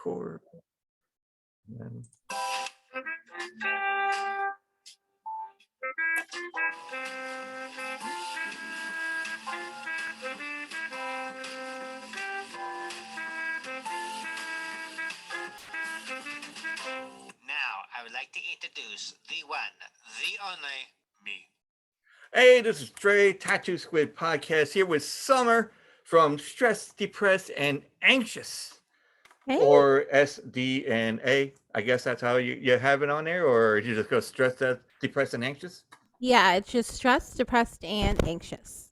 record. And Now, I would like to introduce the one, the only, me. hey, this is Dre, Tattoo Squid Podcast here with Summer from Stressed, Depressed, and Anxious, Hey. or SDNA. I guess that's how you have it on there, or you just go stressed, depressed, and anxious. Yeah, it's just stressed, depressed, and anxious.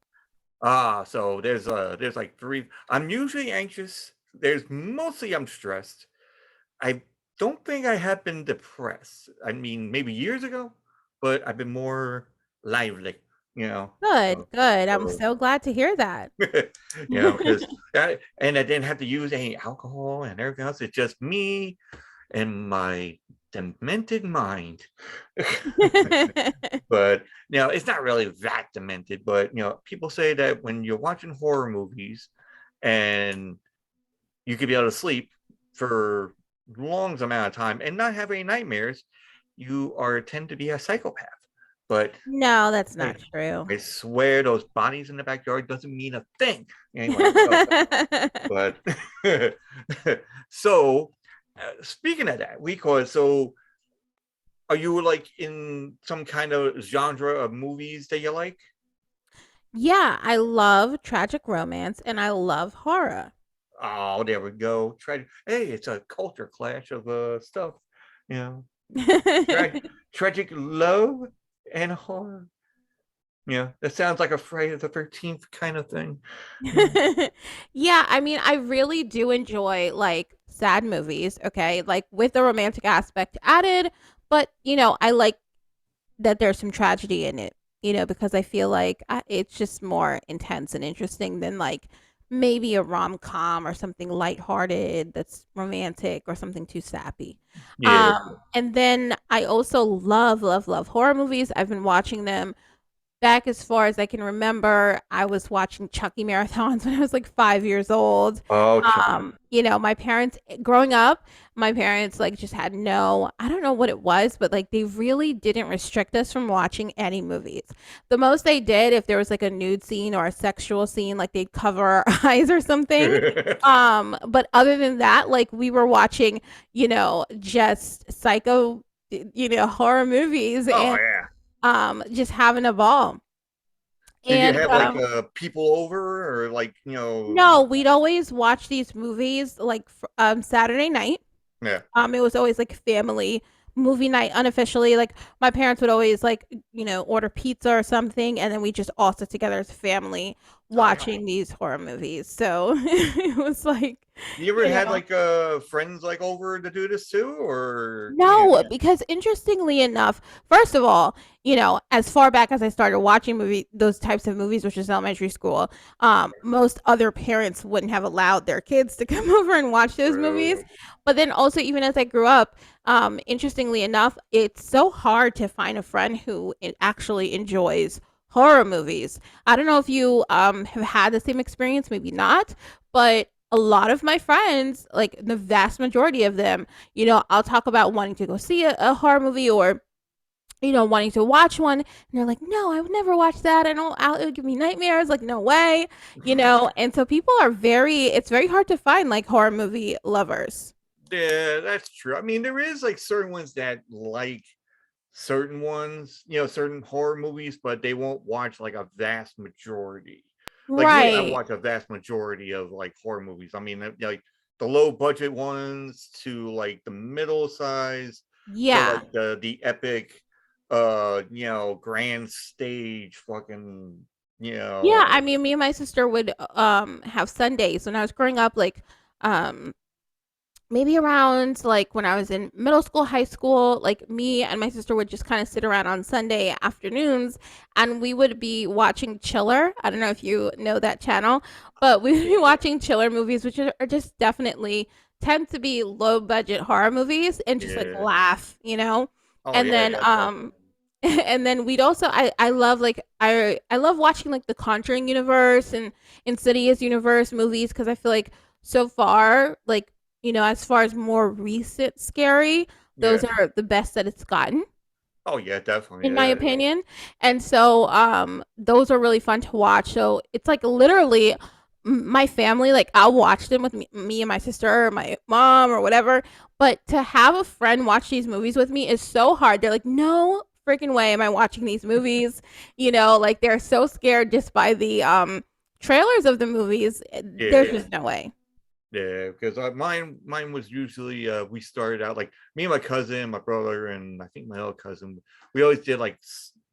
So there's like three. I'm usually anxious. There's mostly I'm stressed. I don't think I have been depressed. I mean, maybe years ago, but I've been more lively, you know. Good, So, good. I'm so so glad to hear that. because and I didn't have to use any alcohol and everything else. It's just me and my demented mind. But it's not really that demented. But people say that when you're watching horror movies and you could be able to sleep for long amount of time and not have any nightmares, you tend to be a psychopath. But No, that's not true. I swear those bodies in the backyard doesn't mean a thing. Anyway, but so speaking of that, are you like in some kind of genre of movies that you like? Yeah, I love tragic romance and I love horror. Oh, there we go. Hey, it's a culture clash of stuff. Tragic love and horror. Yeah, that sounds like a Friday the 13th kind of thing. Yeah, I mean, I really do enjoy like sad movies, okay? Like with the romantic aspect added, but I like that there's some tragedy in it, because I feel like it's just more intense and interesting than like maybe a rom-com or something lighthearted that's romantic or something too sappy. Yeah. And then I also love, love, love horror movies. I've been watching them back as far as I can remember. I was watching Chucky marathons when I was like 5 years old. Oh, My parents growing up, my parents like just had I don't know what it was, but like they really didn't restrict us from watching any movies. The most they did, if there was like a nude scene or a sexual scene, like they'd cover our eyes or something. But other than that, like we were watching, just psycho, horror movies and just having a ball. Did you have like people over or like No, we'd always watch these movies like Saturday night. Yeah. It was always like family movie night unofficially. Like my parents would always like order pizza or something, and then we just all sit together as a family watching these horror movies. So it was like. You ever had like friends like over to do this too, or no? Because interestingly enough, first of all, as far back as I started watching those types of movies, which is elementary school, most other parents wouldn't have allowed their kids to come over and watch those movies. But then also, even as I grew up, interestingly enough, it's so hard to find a friend who actually enjoys horror movies. I don't know if you have had the same experience, maybe not, but a lot of my friends, like the vast majority of them, I'll talk about wanting to go see a horror movie or, wanting to watch one. And they're like, no, I would never watch that. It would give me nightmares. Like, no way, And so people it's very hard to find like horror movie lovers. Yeah, that's true. I mean, there is like certain ones that like certain ones, certain horror movies, but they won't watch like a vast majority. Like right. me, I watch a vast majority of like horror movies. I mean, like the low budget ones to like the middle size. Yeah. To, like the epic, grand stage fucking, Yeah, I mean, me and my sister would have Sundays when I was growing up, like maybe around like when I was in middle school, high school, like me and my sister would just kind of sit around on Sunday afternoons and we would be watching Chiller. I don't know if you know that channel, but we would be watching Chiller movies, which are just definitely tend to be low budget horror movies and just like laugh, Oh, and then and then we'd also I love like I love watching like the Conjuring universe and Insidious universe movies because I feel like so far like as far as more recent scary, those Yeah. are the best that it's gotten, Oh yeah, definitely. in my Yeah. opinion. And so those are really fun to watch. So it's like literally my family, like I'll watch them with me and my sister or my mom or whatever. But to have a friend watch these movies with me is so hard. They're like, no freaking way am I watching these movies. Like they're so scared just by the trailers of the movies. There's Yeah. just no way. Yeah, because mine was usually we started out like me and my cousin, my brother, and I think my other cousin. We always did like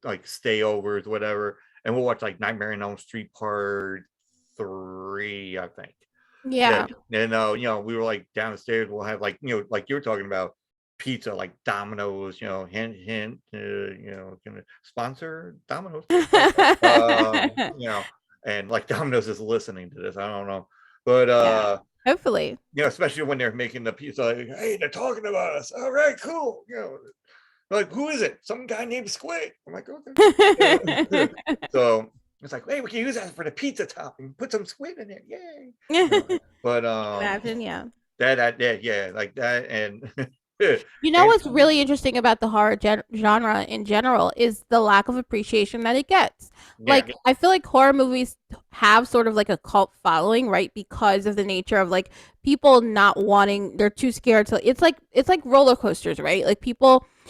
stayovers, whatever, and we'll watch like Nightmare on Elm Street Part 3, I think. Yeah, Yeah. and we were like downstairs. We'll have like like you were talking about pizza, like Domino's. Hint, hint. Can sponsor Domino's. You know, and like Domino's is listening to this. I don't know, but Yeah. Hopefully. especially when they're making the pizza, like, hey, they're talking about us. All right, cool. Like, who is it? Some guy named Squid. I'm like, okay. So it's like, hey, we can use that for the pizza topping. Put some squid in it. Yay. But Imagine, yeah. that yeah, like that. And and What's really interesting about the horror genre in general is the lack of appreciation that it gets. yeah, Like, I feel like horror movies have sort of like a cult following, right? Because of the nature of like people not wanting, they're too scared to. It's like roller coasters, right? Like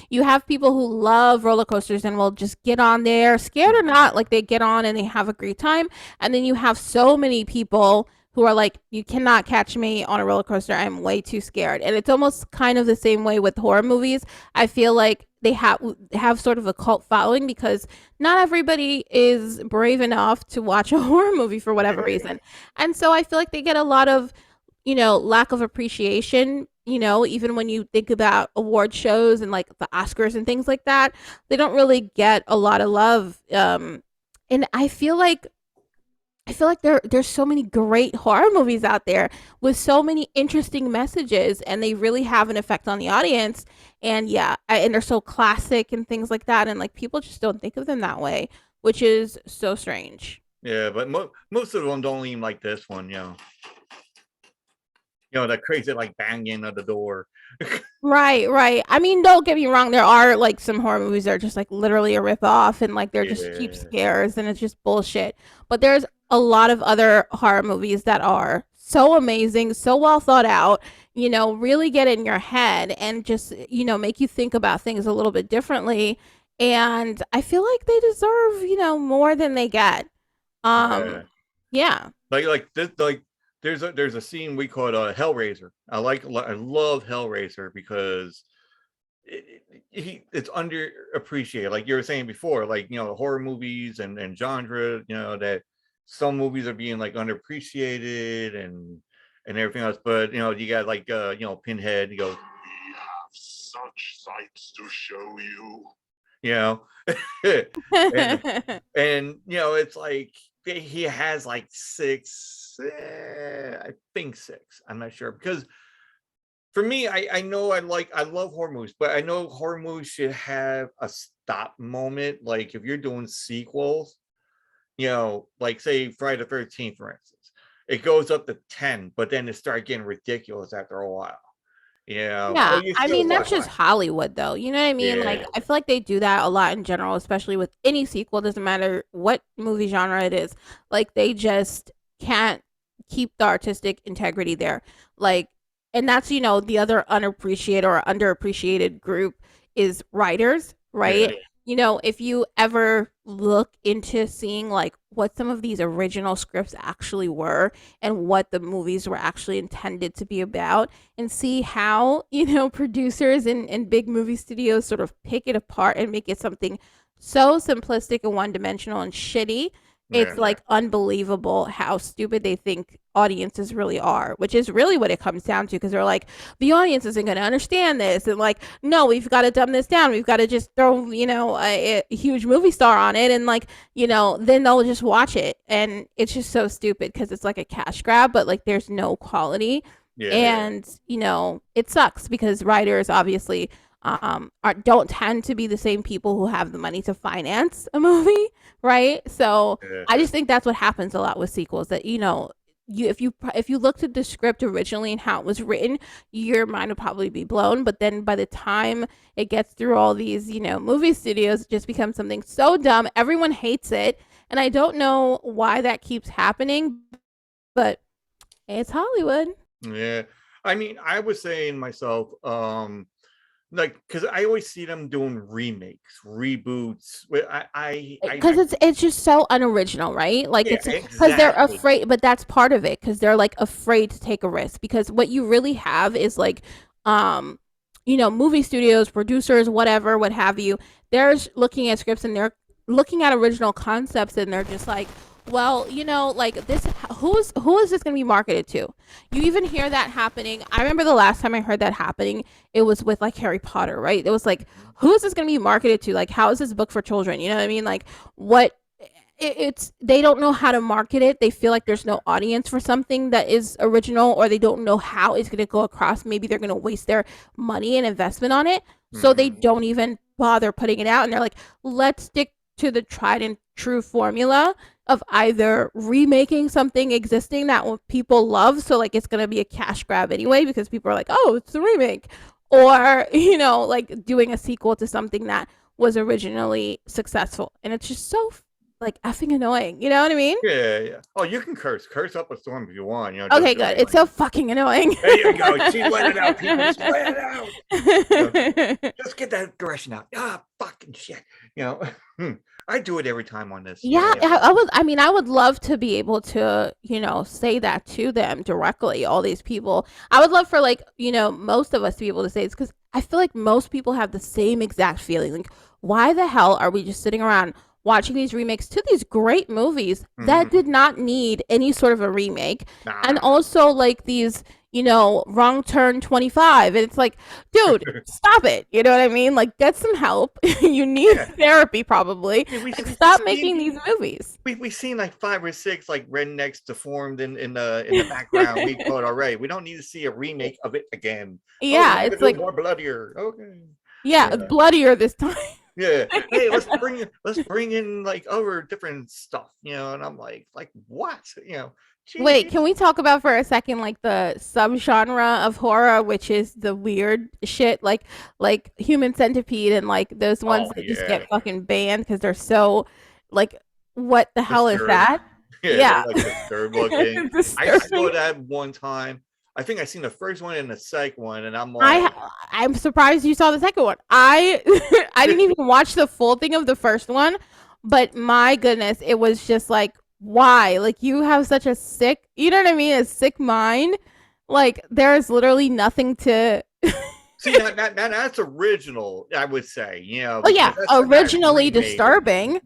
you have people who love roller coasters and will just get on there, scared or not, like they get on and they have a great time. And then you have so many people who are like, you cannot catch me on a roller coaster. I'm way too scared. And it's almost kind of the same way with horror movies. I feel like they have sort of a cult following because not everybody is brave enough to watch a horror movie for whatever reason. And so I feel like they get a lot of, lack of appreciation. Even when you think about award shows and like the Oscars and things like that, they don't really get a lot of love. And I feel like there's so many great horror movies out there with so many interesting messages, and they really have an effect on the audience. And yeah, and they're so classic and things like that, and like people just don't think of them that way, which is so strange. yeah, but most of them don't even like this one. That crazy like banging of the door. Right, right. I mean, don't get me wrong. There are like some horror movies that are just like literally a rip off, and like they're just cheap Yeah, scares, and it's just bullshit. But there's a lot of other horror movies that are so amazing, so well thought out. Really get in your head and just make you think about things a little bit differently. And I feel like they deserve more than they get. yeah. Yeah. Like this, like there's a scene we call it Hellraiser. I love Hellraiser because it's underappreciated. Like you were saying before, like horror movies and genre, that some movies are being like underappreciated and everything else. But you got like Pinhead. He goes, "We have such sights to show you." You know, and it's like he has like six, I think six. I'm not sure because for me, I know I love horror movies, but I know horror movies should have a stop moment. Like if you're doing sequels, like say Friday the 13th, for instance, it goes up to 10, but then it starts getting ridiculous after a while. But Yeah, you I still mean watch that's just one. Hollywood though. You know what I mean? Like Yeah, I feel like they do that a lot in general, especially with any sequel, doesn't matter what movie genre it is. Like they just can't keep the artistic integrity there. Like and that's, the other unappreciated or underappreciated group is writers, yeah, right? If you ever look into seeing like what some of these original scripts actually were and what the movies were actually intended to be about, and see how producers and big movie studios sort of pick it apart and make it something so simplistic and one-dimensional and shitty. yeah, It's like unbelievable how stupid they think audiences really are, which is really what it comes down to, because they're like, the audience isn't going to understand this, and like, no, we've got to dumb this down, we've got to just throw a huge movie star on it, and like, then they'll just watch it, and it's just so stupid because it's like a cash grab, but like there's no quality. yeah, And it sucks because writers obviously don't tend to be the same people who have the money to finance a movie, right? So yeah, I just think that's what happens a lot with sequels, that if you looked at the script originally and how it was written, your mind would probably be blown. But then by the time it gets through all these, movie studios, it just becomes something so dumb. Everyone hates it, and I don't know why that keeps happening, but it's Hollywood. Yeah. I mean, I was saying myself, like, because I always see them doing remakes, reboots. Because it's just so unoriginal, right? Like Yeah, it's because they're exactly. afraid, but that's part of it because they're like afraid to take a risk. Because what you really have is like, um, movie studios, producers, whatever, what have you. They're looking at scripts and they're looking at original concepts and they're just like, well, like this, who is this going to be marketed to? You even hear that happening. I remember the last time I heard that happening, it was with like Harry Potter, right? It was like, who is this going to be marketed to? Like, how is this book for children? You know what I mean? Like, what? It's they don't know how to market it. They feel like there's no audience for something that is original, or they don't know how it's going to go across. Maybe they're going to waste their money and investment on it, so they Mhm. don't even bother putting it out. And they're like, let's stick to the tried and true formula of either remaking something existing that people love, so like it's going to be a cash grab anyway because people are like, oh, it's a remake, or like doing a sequel to something that was originally successful. And it's just so like effing annoying. You know what I mean? Yeah, yeah. Oh, you can curse up a storm if you want. Okay, Just good. It's so fucking annoying. there you go. She let it out, people. Just let it out. Just get that aggression out. Ah, fucking shit. You know, I do it every time on this. Yeah, I would. I mean, I would love to be able to, say that to them directly. All these people, I would love for like, most of us to be able to say this because I feel like most people have the same exact feeling. Like, why the hell are we just sitting around watching these remakes to these great movies that Mhm. did not need any sort of a remake, and Nah. also like these, Wrong Turn 25, and it's like, dude, stop it. You know what I mean? Like, get some help. You need Yeah. therapy probably. Yeah, Like, stop making these movies. we've seen like 5 or 6 like rednecks deformed in the background. We call it already. We don't need to see a remake of it again. Oh, we Yeah, have to it's do it like, more bloodier. Okay. yeah, Yeah. bloodier this time. Yeah. Hey, let's bring in like other different stuff, and I'm like what? Wait, Gee. can we talk about for a second like the subgenre of horror, which is the weird shit, like Human Centipede and like those ones Oh that just yeah. get fucking banned because they're so like, what the hell is Disturbed. that? Yeah, they're Yeah, like disturbed looking. I saw disturbing. that one time. I think I seen the first one and the second one, and I'm like, I'm surprised you saw the second one. I I didn't even watch the full thing of the first one, but my goodness, it was just like, why? Like, you have such a sick, you know what I mean, a sick mind. Like, there's literally nothing to. see, that's original. I would say, Oh yeah, because that's not originally remade. disturbing,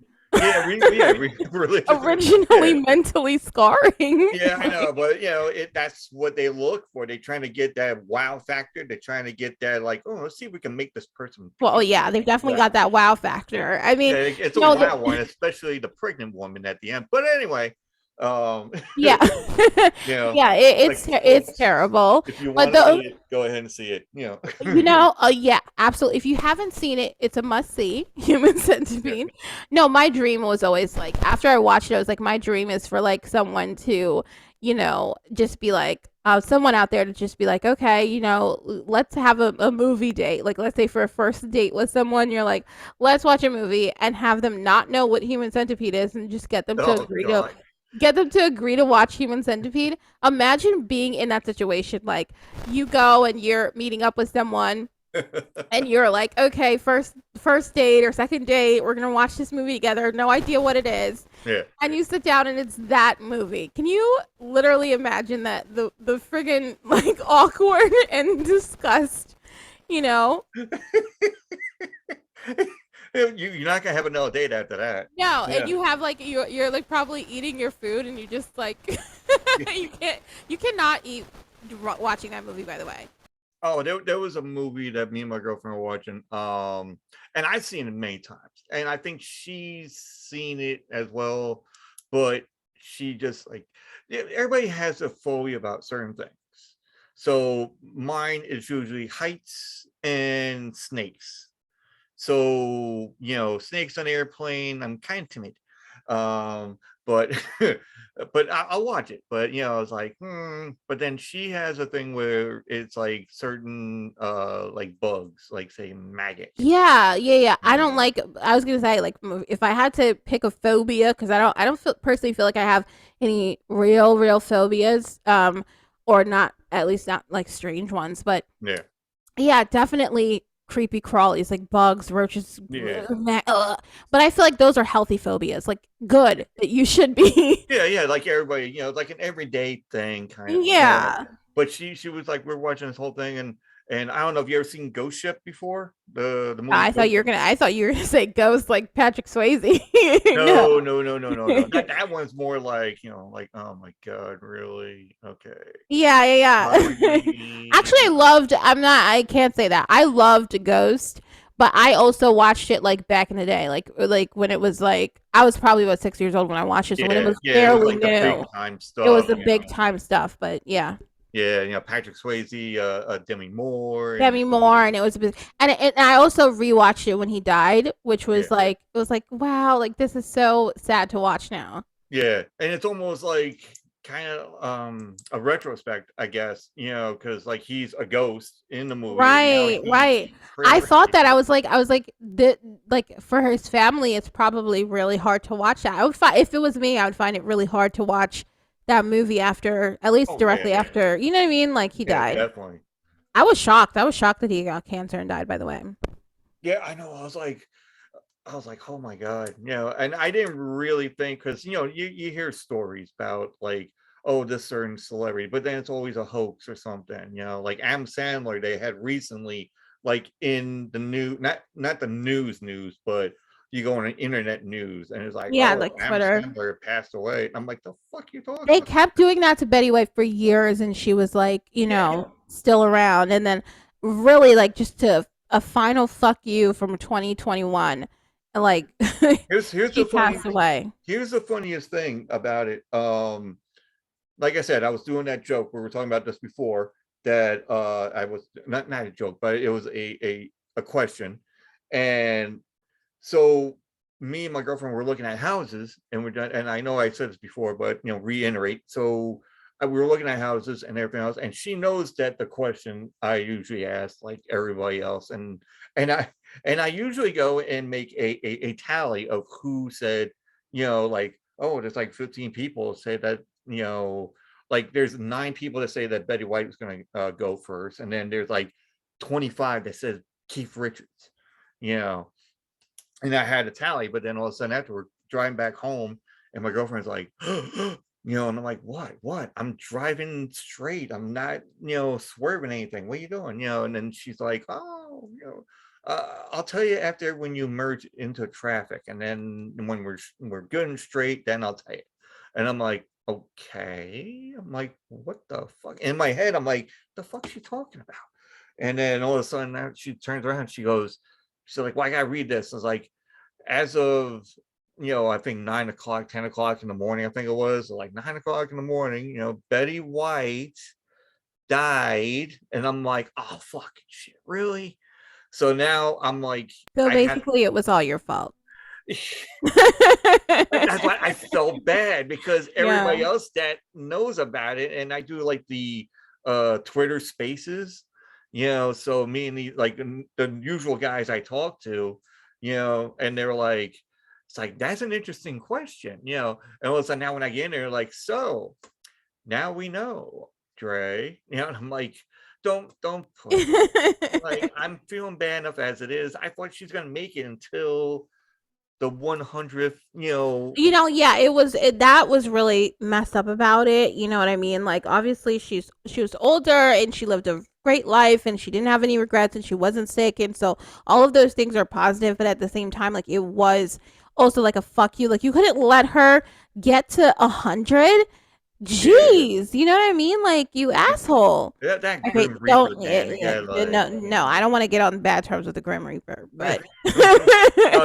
Realistically, originally yeah. mentally scarring. Yeah, I Like, know, but that's what they look for. They're trying to get that wow factor. They're trying to get that, like, oh, let's see if we can make this person well, pay. yeah, they've definitely got Wow. that wow factor. I Yeah, mean, it's a no, wow one, especially the pregnant woman at the end. But anyway, um, yeah, yeah, like it's folks, terrible. if you But want to see the it, go ahead and see it. Yeah, absolutely. If you haven't seen it, it's a must see. Human Yeah. Centipede. No, my dream was always like, after I watched it, I was like, my dream is for like someone to, just be like, someone out there to just be like, okay, let's have a movie date. Like, let's say for a first date with someone, you're like, let's watch a movie and have them not know what Human Centipede is and just Oh God. get them to agree to watch Human Centipede. Imagine being in that situation. Like, you go and you're meeting up with someone and you're like, okay, first date or second date, we're gonna watch this movie together. No idea what it is, Yeah. and you sit down and it's that movie. Can you literally imagine that the friggin' like awkward and disgust? You know? You're not gonna have another date after that. No, and Yeah. you have like you're like probably eating your food and you just like you cannot eat watching that movie. By the way. Oh, there was a movie that me and my girlfriend were watching, and I've seen it many times, and I think she's seen it as well, but she just like, yeah, everybody has a phobia about certain things. So mine is usually heights and snakes. So snakes on airplane, I'm kind of timid. but but I'll watch it. But I was like, But then she has a thing where it's like certain like bugs, like say maggots. Yeah, yeah, yeah. I don't Yeah. like. I was gonna say like if I had to pick a phobia, because I don't personally feel like I have any real phobias, or not, at least not like strange ones. But Yeah. yeah, definitely creepy crawlies like bugs, roaches. Yeah. But I feel like those are healthy phobias, like good that you should be. Yeah, like everybody, like an everyday thing kind of, Yeah. but she was like, we're watching this whole thing, and I don't know if you ever seen Ghost Ship before, the movie I thought Ghost you were Ship. gonna. I thought you were gonna say ghost like Patrick Swayze. No. No. That one's more like, like, oh my god, really? Okay. Yeah, yeah, yeah. Finally. Actually, I loved. I'm not. I can't say that. I loved Ghost, but I also watched it like back in the day, like when it was like I was probably about 6 years old when I watched it, so when it Yeah, was yeah, it was fairly like the big new, time it was stuff, the big time stuff. But yeah, yeah, Patrick Swayze, Demi Moore, and Demi Moore, and it was a bit, and I also rewatched it when he died, which yeah. was like it was like wow, like this is so sad to watch now. Yeah, and it's almost like kind of a retrospect, I guess, because like he's a ghost in the movie, and now Right, he's right. pretty I much thought that I was like for his family, it's probably really hard to watch that. I would find if it was me, I would find it really hard to watch that movie after, at least oh yeah, directly after. You know what I mean? Like he yeah, died. definitely. I was shocked. I was shocked that he got cancer and died. By the way. Yeah, I know. I was like, oh my god, and I didn't really think because you hear stories about like, oh, this certain celebrity, but then it's always a hoax or something, like Adam Sandler. They had recently, like in the new, not the news, but you go on the internet news and it's like, Yeah, oh, like Adam Twitter. Sandler passed away. I'm like, the fuck you talking They about? kept doing that to Betty White for years, and she was like, Yeah. still around. And then, really, like, just to a final fuck you from 2021, like, Here's she passed away. here's the funniest thing about it. Like I said, I was doing that joke. We were talking about this before. That I was not a joke, but it was a question, and so me and my girlfriend were looking at houses, and we're done. And I know I said this before, but reiterate. So we were looking at houses and everything else, and she knows that the question I usually ask, like everybody else, and I usually go and make a tally of who said, like, oh, there's like 15 people say that, like there's 9 people that say that Betty White was going to go first, and then there's like 25 that says Keith Richards, you know, and I had a tally, but then all of a sudden after we're driving back home, and my girlfriend's like, and I'm like, what? I'm driving straight. I'm not, swerving anything. What are you doing? And then she's like, oh, I'll tell you after when you merge into traffic, and then when we're good and straight, then I'll tell you. And I'm like, okay. I'm like, what the fuck? In my head, I'm like, the fuck she talking about? And then all of a sudden, she turns around, she's like, well, I gotta read this. I was like, as of I think 9 o'clock, 10 o'clock in the morning, I think it was like 9 o'clock in the morning, Betty White died. And I'm like, oh fucking shit, really? So now I'm like, So I had basically, it was all your fault. that's why I felt bad, because everybody Yeah. else that knows about it, and I do like the Twitter spaces, so me and the usual guys I talk to, and they're like, it's like, that's an interesting question, and all of a sudden now when I get in there, like, so now we know, Dre, and I'm like, don't push it. Like, I'm feeling bad enough as it is. I thought she's gonna make it until the 100th, Yeah, that was really messed up about it. You know what I mean? Like, obviously, she was older and she lived a great life and she didn't have any regrets and she wasn't sick, and so all of those things are positive. But at the same time, like, it was also like a fuck you. Like, you couldn't let her get to 100. yeah. Jeez, you know what I mean? Like, you asshole. That Okay, Grim Reaper, don't. man. Yeah, No, no, I don't want to get on bad terms with the Grim Reaper, but no,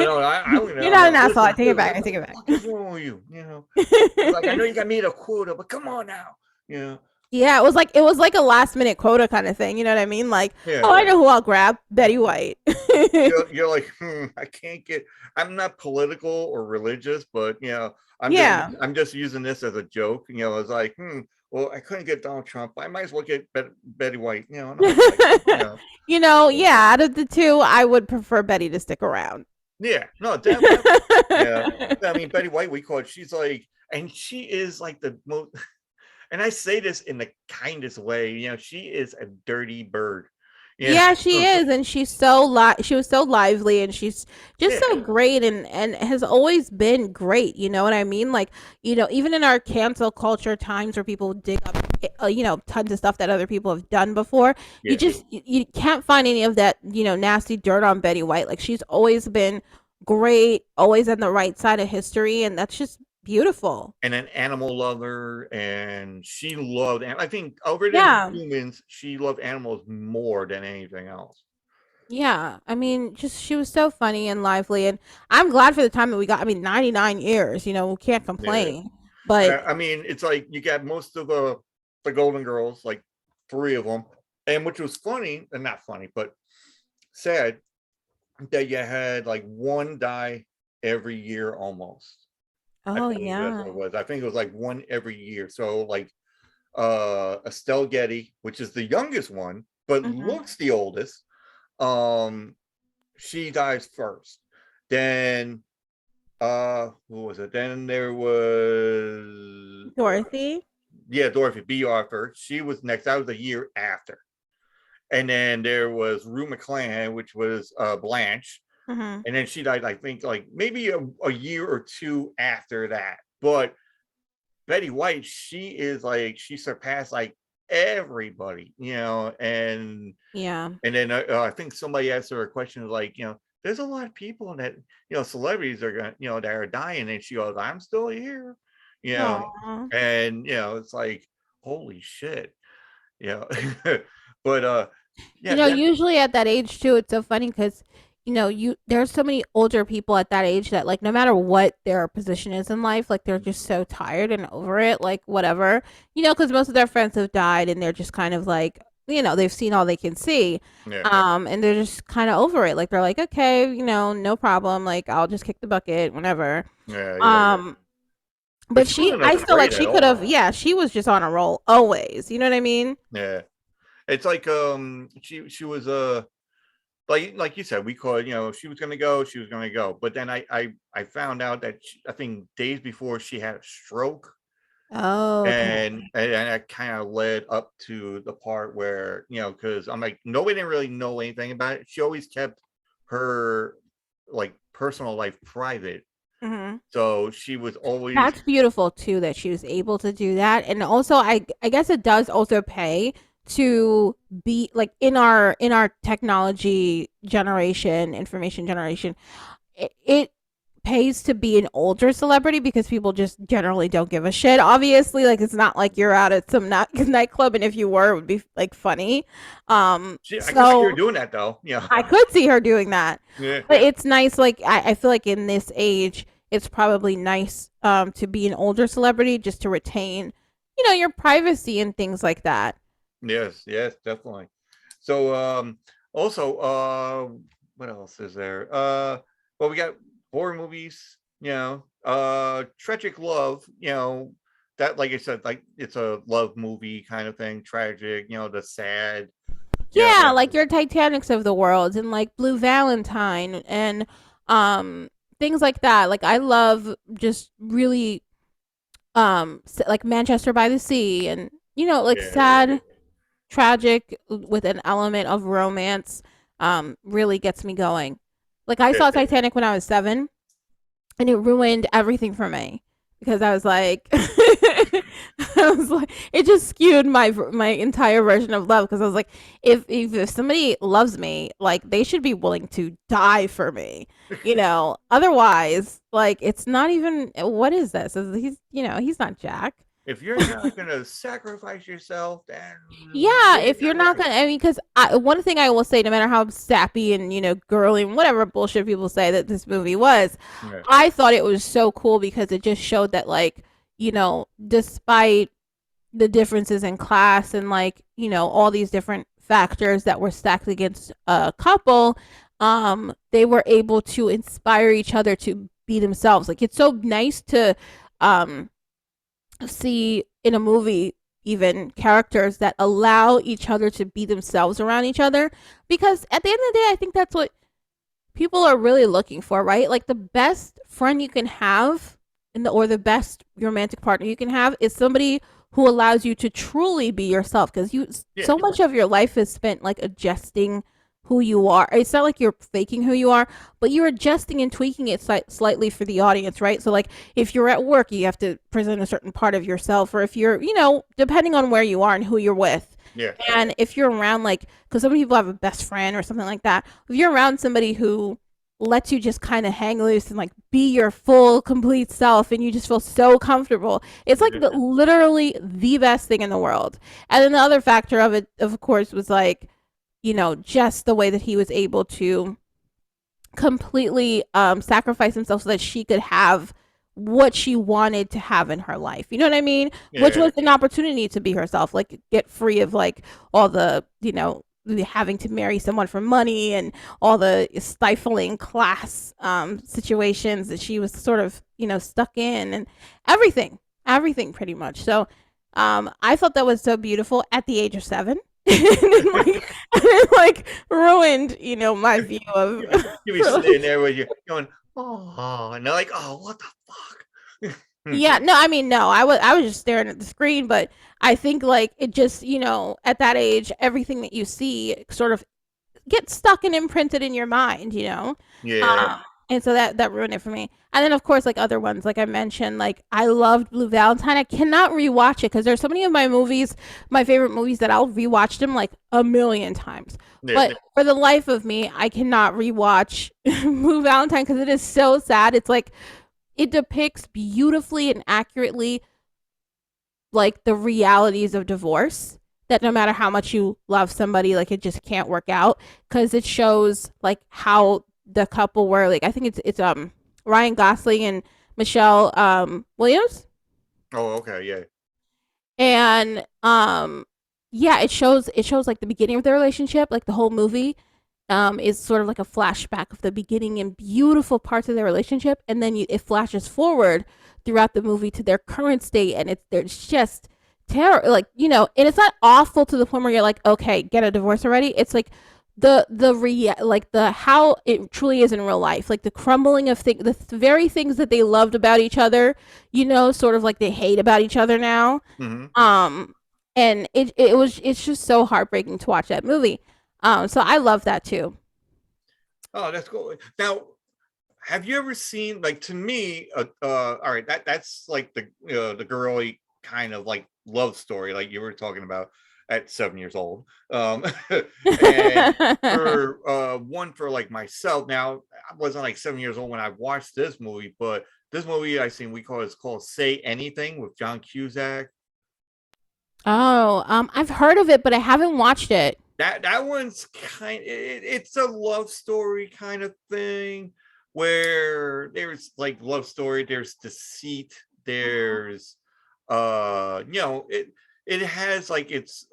you're not an asshole. I take it back. I take it back. What is wrong with you? Like, I know you got me at a quota, but come on now. Yeah, it was like a last minute quota kind of thing. You know what I mean? Like, Yeah. oh, I know who I'll grab, Betty White. You're like, I can't get. I'm not political or religious, but Yeah. I'm just using this as a joke. It's like, well, I couldn't get Donald Trump. I might as well get Betty White. And I was like, Yeah, out of the two, I would prefer Betty to stick around. yeah, no, definitely, yeah. I mean, Betty White, we call it. She's like, and she is like the most. And I say this in the kindest way. She is a dirty bird. Yeah, Yeah, she is, and she was so lively, and she's just so yeah, great, and has always been great. You know what I mean? Like, even in our cancel culture times where people dig up, tons of stuff that other people have done before, yeah. you can't find any of that, nasty dirt on Betty White. Like, she's always been great, always on the right side of history, and that's just beautiful. And an animal lover, and she loved, and I think over than Yeah. humans, she loved animals more than anything else. Yeah, I mean, just she was so funny and lively, and I'm glad for the time that we got. I mean, 99 years, we can't Yeah, complain. But I mean, it's like you got most of the Golden Girls, like three of them, and which was funny, and not funny, but sad that you had like one die every year almost. I oh believe that's yeah. what it was. I think it was like one every year. So like Estelle Getty, which is the youngest one, but Hmm. looks the oldest. Um, she dies first. Then who was it? Then there was Dorothy. Dorothy B. Arthur. She was next. That was a year after. And then there was Rue McClanahan, which was Blanche. Hmm. And then she died, I think, like maybe a year or two after that. But Betty White, she is like, she surpassed like everybody, Yeah. and then I think somebody asked her a question like, there's a lot of people that, celebrities are going, that are dying, and she goes, I'm still here, you know, Aw. and it's like, holy shit, you know, but yeah, that, Usually at that age too, it's so funny because there's so many older people at that age that, like, no matter what their position is in life, like, they're just so tired and over it, like, whatever, because most of their friends have died, and they're just kind of like, they've seen all they can see, yeah, and they're just kind of over it, like, they're like, okay, no problem, like, I'll just kick the bucket whenever. yeah, um but but she wasn't I still, like, afraid at she could have, all. yeah, she was just on a roll always, you know what I mean? Yeah, it's like she was like you said, we call it, she was going to go, but then I found out that I think days before she had a stroke, Oh, okay. and that kind of led up to the part where, because I'm like, nobody didn't really know anything about it. She always kept her like personal life private, Hmm. so she was always, That's beautiful too that she was able to do that. And also I guess it does also pay to be like in our technology generation, information generation. It pays to be an older celebrity because people just generally don't give a shit. Obviously, like, it's not like you're out at some nightclub, and if you were, it would be like funny. I can see her So doing that though, I could see her doing that. yeah, But it's nice, like, I feel like in this age, it's probably nice to be an older celebrity just to retain, your privacy and things like that. yes, yes, definitely. So also what else is there? Well, we got horror movies, tragic love, that, like I said, like it's a love movie kind of thing, tragic, the sad, Yeah, that, like your Titanics of the world and like Blue Valentine and um things like that. Like, I love just really like Manchester by the Sea, and like yeah, sad, tragic with an element of romance really gets me going. Like, I saw yeah. Titanic when I was 7, and it ruined everything for me because I was like I was like, it just skewed my entire version of love because I was like, if somebody loves me, like, they should be willing to die for me, otherwise, like, it's not even, what is this, he's not Jack. If you're not gonna sacrifice yourself, then Yeah, what are you if you're gonna not do? gonna, I mean, because one thing I will say, no matter how sappy and girly and whatever bullshit people say that this movie was, Yeah, I thought it was so cool because it just showed that, like, despite the differences in class and like, all these different factors that were stacked against a couple, they were able to inspire each other to be themselves. Like it's so nice to um see in a movie even characters that allow each other to be themselves around each other, because at the end of the day I think that's what people are really looking for, right? Like the best friend you can have or the best romantic partner you can have is somebody who allows you to truly be yourself, because Yeah, so much of your life is spent like adjusting who you are. It's not like you're faking who you are, but you're adjusting and tweaking it slightly for the audience, right? So like if you're at work, you have to present a certain part of yourself, or if you're, depending on where you are and who you're with. yeah, And if you're around, like, because some people have a best friend or something like that, if you're around somebody who lets you just kind of hang loose and like be your full complete self and you just feel so comfortable, it's like literally the best thing in the world. And then the other factor of it, of course, was like, just the way that he was able to completely sacrifice himself so that she could have what she wanted to have in her life. You know what I mean? Which yeah, was an opportunity to be herself, like get free of like all the, having to marry someone for money and all the stifling class situations that she was sort of, stuck in, and everything pretty much. So I thought that was so beautiful at the age of 7. and, like ruined, my view of you be sitting there with you going, oh, and they're like, oh, what the fuck? Yeah, no, I mean, no, I was just staring at the screen, but I think like it just, at that age, everything that you see sort of gets stuck and imprinted in your mind, Yeah, um, and so that ruined it for me. And then of course, like other ones, like I mentioned, like I loved Blue Valentine. I cannot rewatch it because there's so many of my favorite movies, that I'll rewatch them like a million times. yeah, But for the life of me, I cannot rewatch Blue Valentine because it is so sad. It's like it depicts beautifully and accurately like the realities of divorce, that no matter how much you love somebody, like it just can't work out, because it shows like how the couple were, like I think it's Ryan Gosling and Michelle Williams. oh, okay, yeah, And yeah, it shows like the beginning of their relationship, like the whole movie is sort of like a flashback of the beginning and beautiful parts of their relationship, and then it flashes forward throughout the movie to their current state, and there's just terror, like, and it's not awful to the point where you're like, okay, get a divorce already. It's like like the how it truly is in real life, like the crumbling of things, the very things that they loved about each other, sort of like they hate about each other now. hmm um and it's just so heartbreaking to watch that movie. So I love that too. oh, that's cool. Now, have you ever seen, like, to me, all right, that's like the girly kind of like love story, like you were talking about at 7 years old. And for one, for like myself, now I wasn't like 7 years old when I watched this movie, but this movie I seen, it's called Say Anything with John Cusack. Oh, I've heard of it, but I haven't watched it. That one's it's a love story kind of thing, where there's like love story, there's deceit, there's it has like its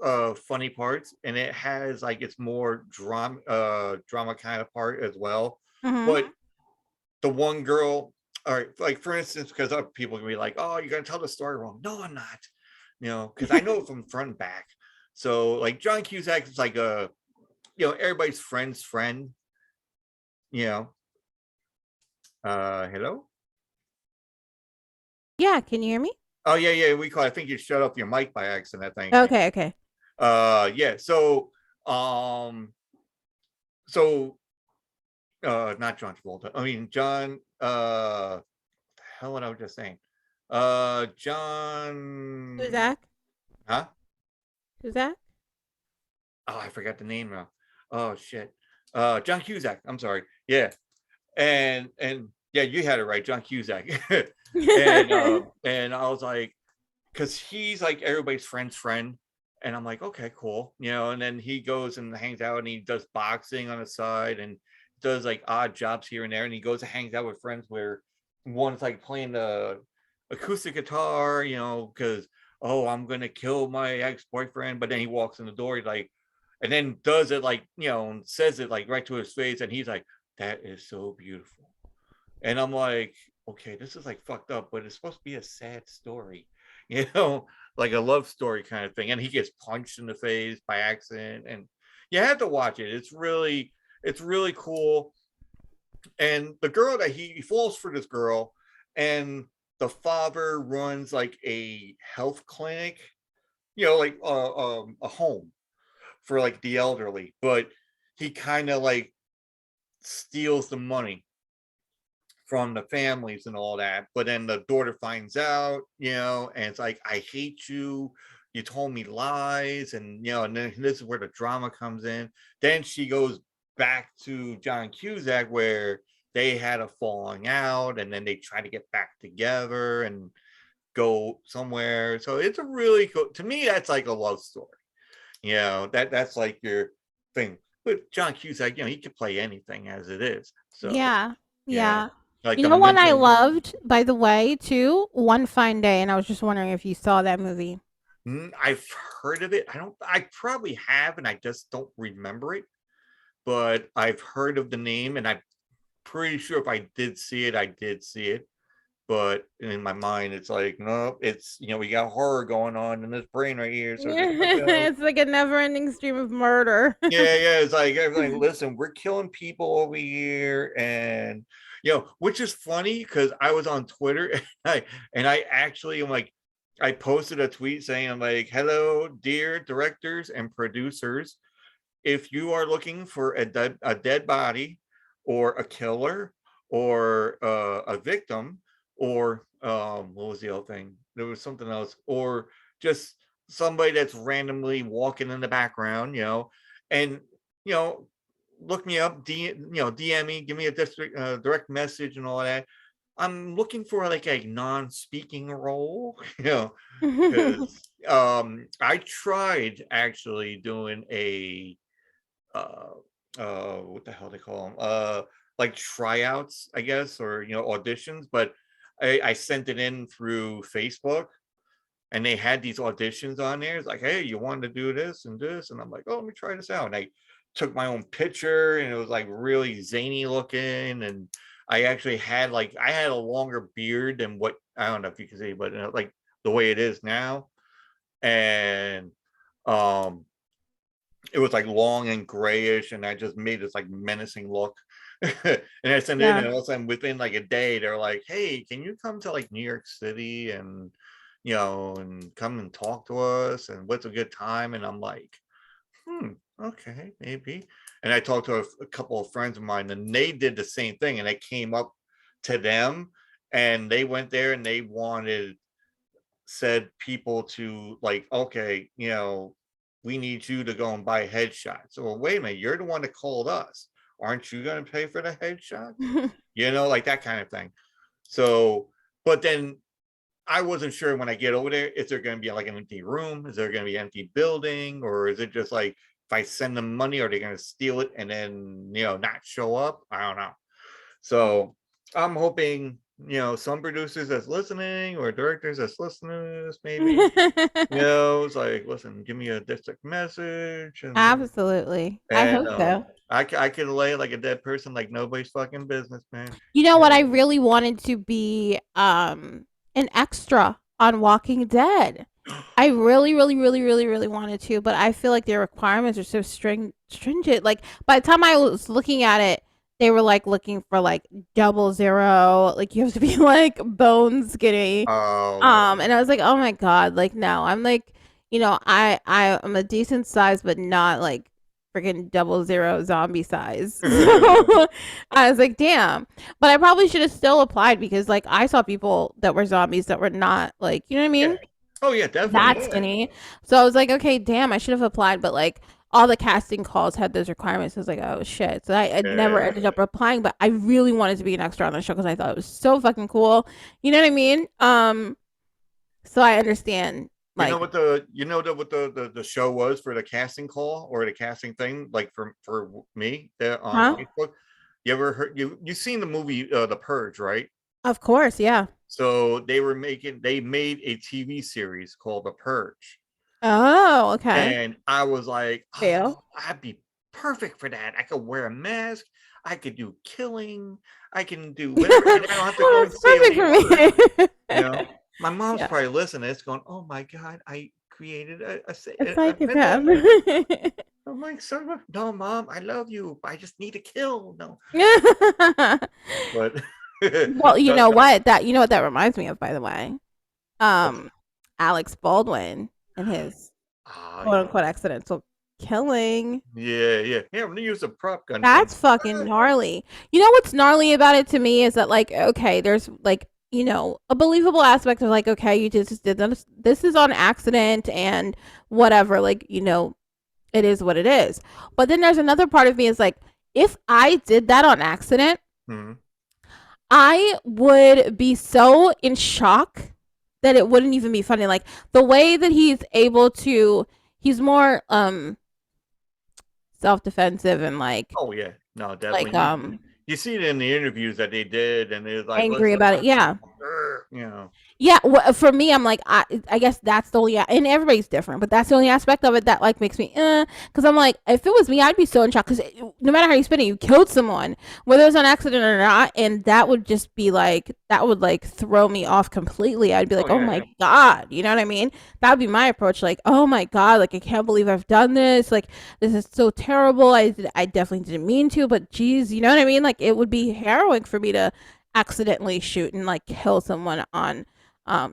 funny parts, and it has like its more drama kind of part as well. Mm-hmm. But the one girl, all right, like for instance, because people can be like, oh, you're gonna tell the story wrong. No, I'm not, because I know it from front and back. So like John Cusack is like a, everybody's friend's friend, you know. Hello? Yeah, can you hear me? Oh yeah, yeah, I think you shut off your mic by accident, I think. Okay, okay. Yeah, so so not John Travolta. I mean John hell what I was just saying. Who's John, that? huh? Who's that? Oh, I forgot the name now. Oh shit. John Cusack. I'm sorry. Yeah. And yeah, you had it right, John Cusack. And I was like, because he's like everybody's friend's friend, and I'm like, okay, cool, and then he goes and hangs out and he does boxing on the side and does like odd jobs here and there, and he goes and hangs out with friends where one's like playing the acoustic guitar, because oh, I'm gonna kill my ex-boyfriend, but then he walks in the door, he's like, and then does it like, and says it like right to his face, and he's like, that is so beautiful. And I'm like, okay, this is like fucked up, but it's supposed to be a sad story, you know, like a love story kind of thing. And he gets punched in the face by accident, and you have to watch it. It's really cool. And the girl that he falls for this girl, and the father runs like a health clinic, like a home for like the elderly, but he kind of like steals the money from the families and all that. But then the daughter finds out, and it's like, I hate you. You told me lies. And, and then this is where the drama comes in. Then she goes back to John Cusack where they had a falling out, and then they try to get back together and go somewhere. So it's a really cool, to me, that's like a love story. That's like your thing. But John Cusack, he could play anything as it is. So, Yeah. yeah. Yeah. Like You the know one I mention, loved, by the way, too? One Fine Day, and I was just wondering if you saw that movie. I've heard of it. I probably have, and I just don't remember it. But I've heard of the name, and I'm pretty sure if I did see it, I did see it. But in my mind, it's like, no, it's, we got horror going on in this brain right here. So just, It's like a never-ending stream of murder. yeah. It's like, everything, listen, we're killing people over here. And, which is funny because I was on Twitter and I actually am like, I posted a tweet saying, I'm like, hello, dear directors and producers. If you are looking for a dead body or a killer or a victim or what was the other thing? There was something else, or just somebody that's randomly walking in the background, and you know, look me up, DM me, give me a direct message and all that. I'm looking for like a non-speaking role, because I tried actually doing a uh what the hell they call them, like tryouts, I guess, or auditions, but I sent it in through Facebook, and they had these auditions on there. It's like, hey, you want to do this and this, and I'm like, oh, let me try this out. And I took my own picture, and it was like really zany looking, and I actually had like, I had a longer beard than what, I don't know if you can see, but like the way it is now. And um it was like long and grayish, and I just made this like menacing look. And I sent it in, Yeah. and all of a sudden within like a day they're like, hey, can you come to like New York City and and come and talk to us, and what's a good time? And I'm like, okay, maybe. And I talked to a couple of friends of mine, and they did the same thing, and I came up to them, and they went there, and they wanted said people to like, okay, we need you to go and buy headshots. So, well, wait a minute, you're the one that called us. Aren't you going to pay for the headshots? Like that kind of thing. So, but then I wasn't sure when I get over there, is there going to be like an empty room? Is there going to be an empty building? Or is it just like, if I send them money, are they going to steal it and then, not show up? I don't know. So I'm hoping, some producers that's listening or directors that's listening to this, maybe, it's like, listen, give me a district message, Absolutely. I and hope so. I can lay like a dead person like nobody's fucking business, man. You know what? I really wanted to be an extra on Walking Dead. I really, really, really, really, really wanted to, but I feel like their requirements are so stringent. Like by the time I was looking at it, they were like looking for like 00. Like you have to be like bone skinny. Oh, And I was like, oh my god, like no, I'm like, I'm a decent size, but not like freaking 00 zombie size. So I was like, damn. But I probably should have still applied because like I saw people that were zombies that were not like, you know what I yeah. mean? Oh yeah, That definitely. skinny. So I was like, okay, damn, I should have applied, but like all the casting calls had those requirements. I was like, oh shit. So I never Yeah. ended up applying, but I really wanted to be an extra on the show because I thought it was so fucking cool. You know what I mean? So I understand. You know Like, what what the show was for the casting call or the casting thing, like for me there on huh? Facebook. You ever heard, you seen the movie The Purge, right? Of course, yeah. So they made a TV series called The Purge. Oh, okay. And I was like, Fail. oh, I'd be perfect for that. I could wear a mask, I could do killing, I can do whatever, and I don't have to go Oh, and that's save perfect any for order. me. You know, my mom's Yeah, probably listening. It's going, oh my god, I created a a mental psychopath. illness. I'm like, son of a, no, mom, I love you. I just need to kill. No, but Well, you no, know no, what? That you know what that reminds me of, by the way. what's Um, Alex Baldwin and his quote yeah, unquote accidental killing. yeah. I'm gonna use a prop gun thing. That's fucking gnarly. You know what's gnarly about it to me is that like, okay, there's like, you know, a believable aspect of like, okay, you just did this. This is on accident and whatever. Like, you know, it is what it is. But then there's another part of me is like, if I did that on accident, Hmm. I would be so in shock that it wouldn't even be funny. Like the way that he's more self defensive and Oh yeah, no, like definitely. You see it in the interviews that they did, and they're like, angry let's about it. Yeah. you know, Yeah, for me, I'm like, I guess that's the only, and everybody's different, but that's the only aspect of it that like makes me, because I'm like, if it was me, I'd be so in shock. Because no matter how you spin it, you killed someone, whether it was on accident or not, and that would just be like, that would like throw me off completely. I'd be oh like, oh yeah, my yeah, god, you know what I mean? That would be my approach. Like, oh my god, like I can't believe I've done this. Like this is so terrible. I definitely didn't mean to, but geez, you know what I mean? Like it would be harrowing for me to accidentally shoot and like kill someone on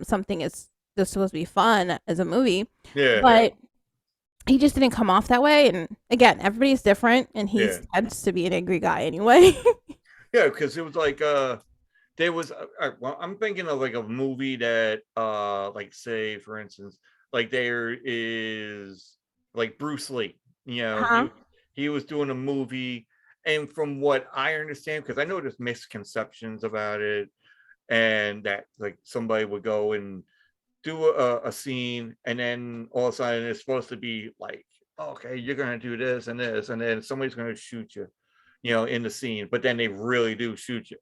something is this supposed to be fun as a movie, yeah, but he just didn't come off that way. And again, everybody's different, and he yeah, tends to be an angry guy anyway. yeah. Because it was like, there was. Well, I'm thinking of like a movie that, like say for instance, like there is like Bruce Lee. You know, Huh? he was doing a movie, and from what I understand, because I know there's misconceptions about it, and that like somebody would go and do a scene, and then all of a sudden it's supposed to be like, okay, you're gonna do this and this, and then somebody's gonna shoot you, you know, in the scene, but then they really do shoot you.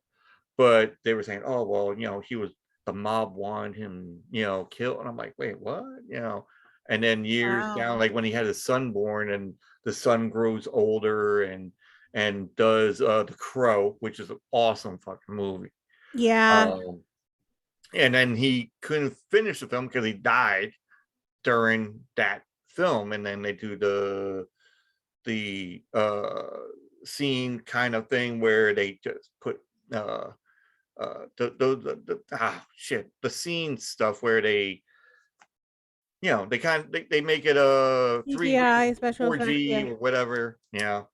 But they were saying, oh well, you know, he was, the mob wanted him, you know, killed. And I'm like, wait, what? You know, and then years down, Wow. like when he had his son born, and the son grows older and does The Crow, which is an awesome fucking movie. Yeah. um and then he couldn't finish the film because he died during that film, and then they do the scene kind of thing where they just put uh shit, the scene stuff where they, you know, they make it a 3D, CGI special effects. 4G Yeah. or whatever, you know,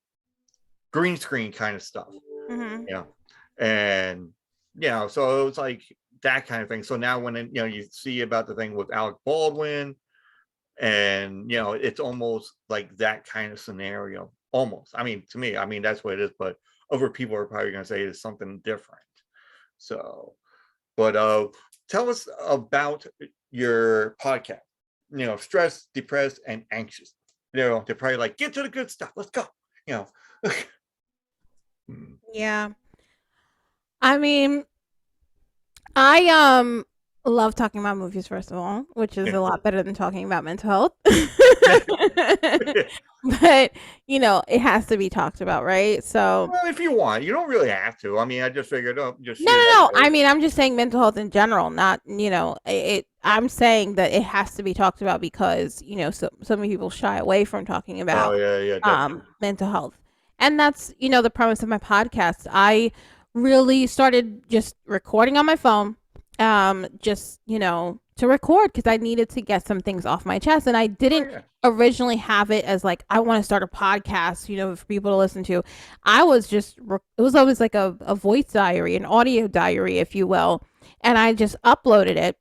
green screen kind of stuff, Hmm. you know. And you know, so it was like that kind of thing. So now when you know, you see about the thing with Alec Baldwin, and you know, it's almost like that kind of scenario, almost. I mean, to me, I mean, that's what it is, but other people are probably going to say it's something different. So, but tell us about your podcast. You know, stressed, depressed, and anxious. You know, they're probably like, get to the good stuff, let's go, you know. Yeah. I mean, I love talking about movies first of all, which is Yeah. a lot better than talking about mental health. Yeah. But you know, it has to be talked about, right? So Well, if you want, you don't really have to. I mean, I just figured, oh, just no, shoot it no, out no. there. I mean, I'm just saying mental health in general, not, you know, I'm saying that it has to be talked about because, you know, so many people shy away from talking Oh about yeah, yeah, definitely. mental health. And that's, you know, the premise of my podcast. I really started just recording on my phone, just, you know, to record because I needed to get some things off my chest, and I Oh didn't yeah. originally have it as like I want to start a podcast, you know, for people to listen to. I was just it was always like a voice diary, an audio diary, if you will, and I just uploaded it,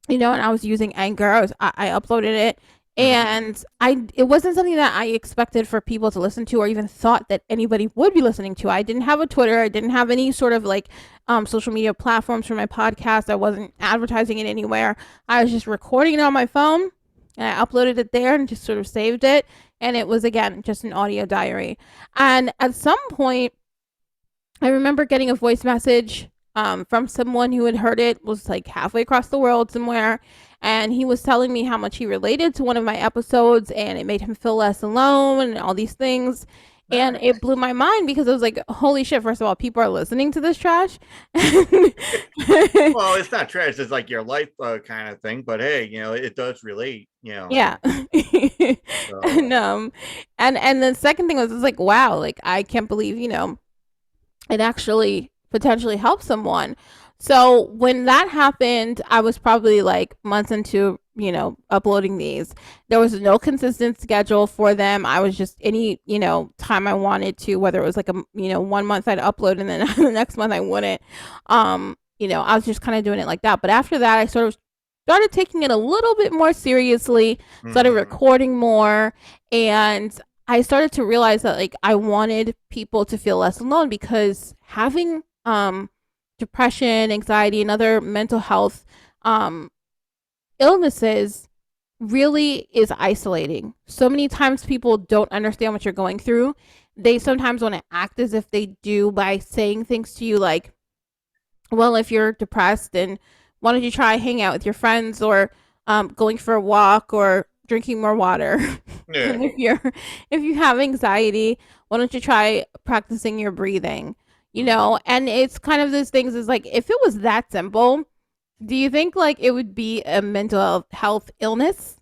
you know, and I was using Anchor. I uploaded it, Mhm. and it wasn't something that I expected for people to listen to or even thought that anybody would be listening to. I didn't have a Twitter. I didn't have any sort of like social media platforms for my podcast. I wasn't advertising it anywhere. I was just recording it on my phone, and I uploaded it there and just sort of saved it. And it was, again, just an audio diary. And at some point, I remember getting a voice message from someone who had heard it, was like halfway across the world somewhere, and he was telling me how much he related to one of my episodes, and it made him feel less alone and all these things. And it Nice. blew my mind because I was like, holy shit, first of all, people are listening to this trash. Well, it's not trash. It's like your life kind of thing. But hey, it does relate. Yeah. So and and the second thing was like, wow, like I can't believe, it actually potentially helps someone. So when that happened, I was probably like months into, uploading these. There was no consistent schedule for them. I was just any, time I wanted to, whether it was like a, 1 month I'd upload and then the next month I wouldn't. I was just kind of doing it like that. But after that, I sort of started taking it a little bit more seriously, started mhm. recording more, and I started to realize that like I wanted people to feel less alone because having depression, anxiety, and other mental health um illnesses really is isolating. So many times people don't understand what you're going through. They sometimes want to act as if they do by saying things to you like, well, if you're depressed, then why don't you try hanging out with your friends or going for a walk or drinking more water? Yeah. And if you have anxiety, why don't you try practicing your breathing? Mhm. And it's kind of those things is like if it was that simple, do you think like it would be a mental health illness?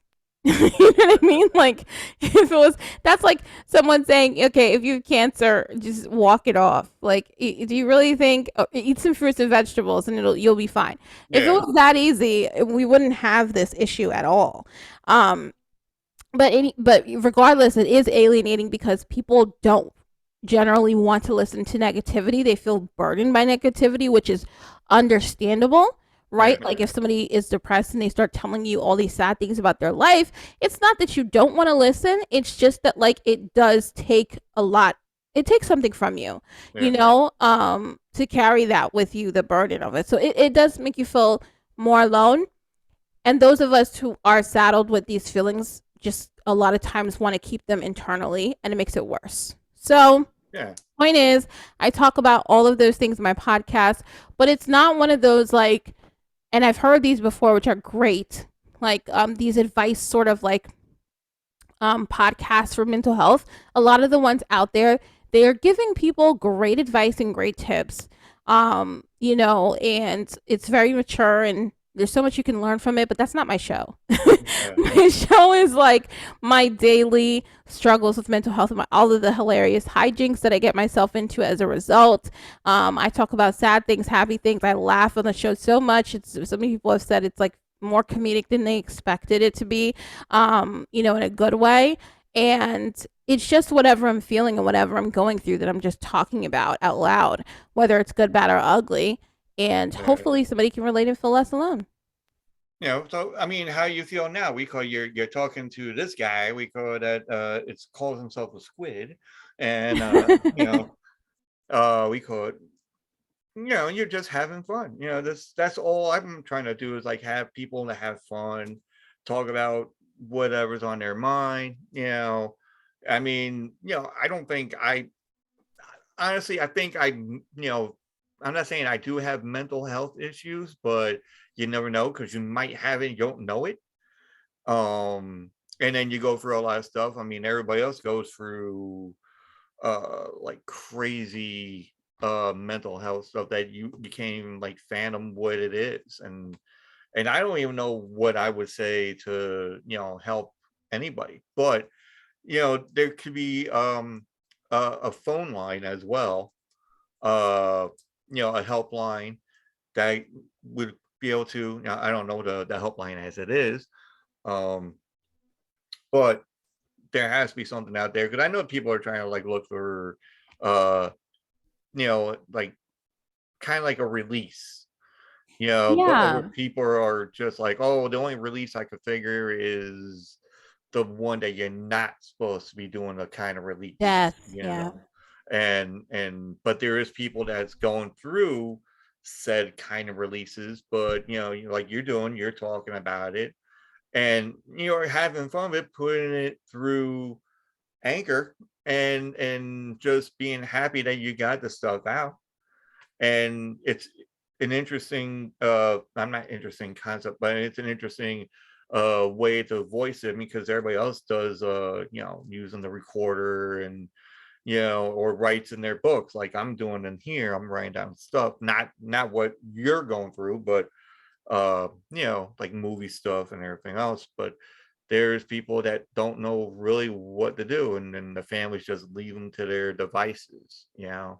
You know what I mean? Like if it was that's like someone saying, okay, if you have cancer, just walk it off. Like do you really think eat some fruits and vegetables and you'll be fine? If it Yeah. was that easy, we wouldn't have this issue at all. Um but regardless, it is alienating because people don't generally want to listen to negativity. They feel burdened by negativity, which is understandable, Yeah. right? Like if somebody is depressed and they start telling you all these sad things about their life, it's not that you don't want to listen. It's just that like it does take a lot. It takes something from you, Yeah. to carry that with you, the burden of it. So it does make you feel more alone. And those of us who are saddled with these feelings just a lot of times want to keep them internally, and it makes it worse. So Yeah. point is, I talk about all of those things in my podcast, but it's not one of those like, and I've heard these before, which are great, like these advice sort of like podcasts for mental health. A lot of the ones out there, they are giving people great advice and great tips. And it's very mature and there's so much you can learn from it, but that's not my show. Yeah. My show is like my daily struggles with mental health and all of the hilarious hijinks that I get myself into as a result. I talk about sad things, happy things. I laugh on the show so much. It's so many people have said it's like more comedic than they expected it to be, in a good way. And it's just whatever I'm feeling and whatever I'm going through that I'm just talking about out loud, whether it's good, bad, or ugly. And Yeah. hopefully somebody can relate and feel less alone. So I mean, how you feel now? We call you're talking to this guy. We call that it's calls himself a squid, and we call it. You're just having fun. That's all I'm trying to do is like have people to have fun, talk about whatever's on their mind. I mean, I don't think I honestly, I think I'm not saying I do have mental health issues, but you never know because you might have it, you don't know it. And then you go through a lot of stuff. I mean, everybody else goes through like crazy mental health stuff that you can't even like fathom what it is. And I don't even know what I would say to, help anybody. But, there could be a phone line as well, uh, a helpline that would be able to, I don't know the helpline as it is, um, but there has to be something out there because I know people are trying to like look for, uh, like kind of like a release, but other Yeah. people are just like, oh, the only release I could figure is the one that you're not supposed to be doing a kind of release, Death. Yeah. and but there is people that's going through said kind of releases, but like you're talking about it and you're having fun with it, putting it through Anchor and just being happy that you got the stuff out. And an interesting I'm not interesting concept, but it's an interesting way to voice it because everybody else does using the recorder and or writes in their books like I'm doing in here. I'm writing down stuff, not what you're going through, but like movie stuff and everything else. But there's people that don't know really what to do, and then the families just leave them to their devices, Yeah, I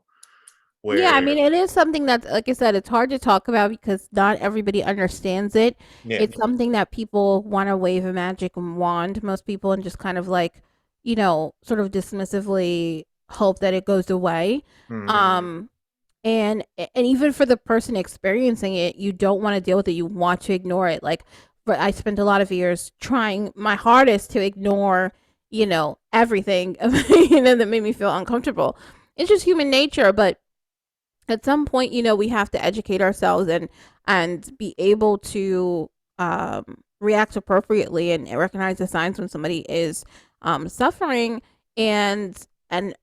where mean, it is something that, like I said, it's hard to talk about because not everybody understands it. yeah. It's something that people want to wave a magic wand, most people, and just kind of like, sort of dismissively hope that it goes away. Mhm. Um, and even for the person experiencing it, you don't want to deal with it. You want to ignore it. Like, but I spent a lot of years trying my hardest to ignore, everything, that made me feel uncomfortable. It's just human nature, but at some point, we have to educate ourselves and be able to react appropriately and recognize the signs when somebody is suffering and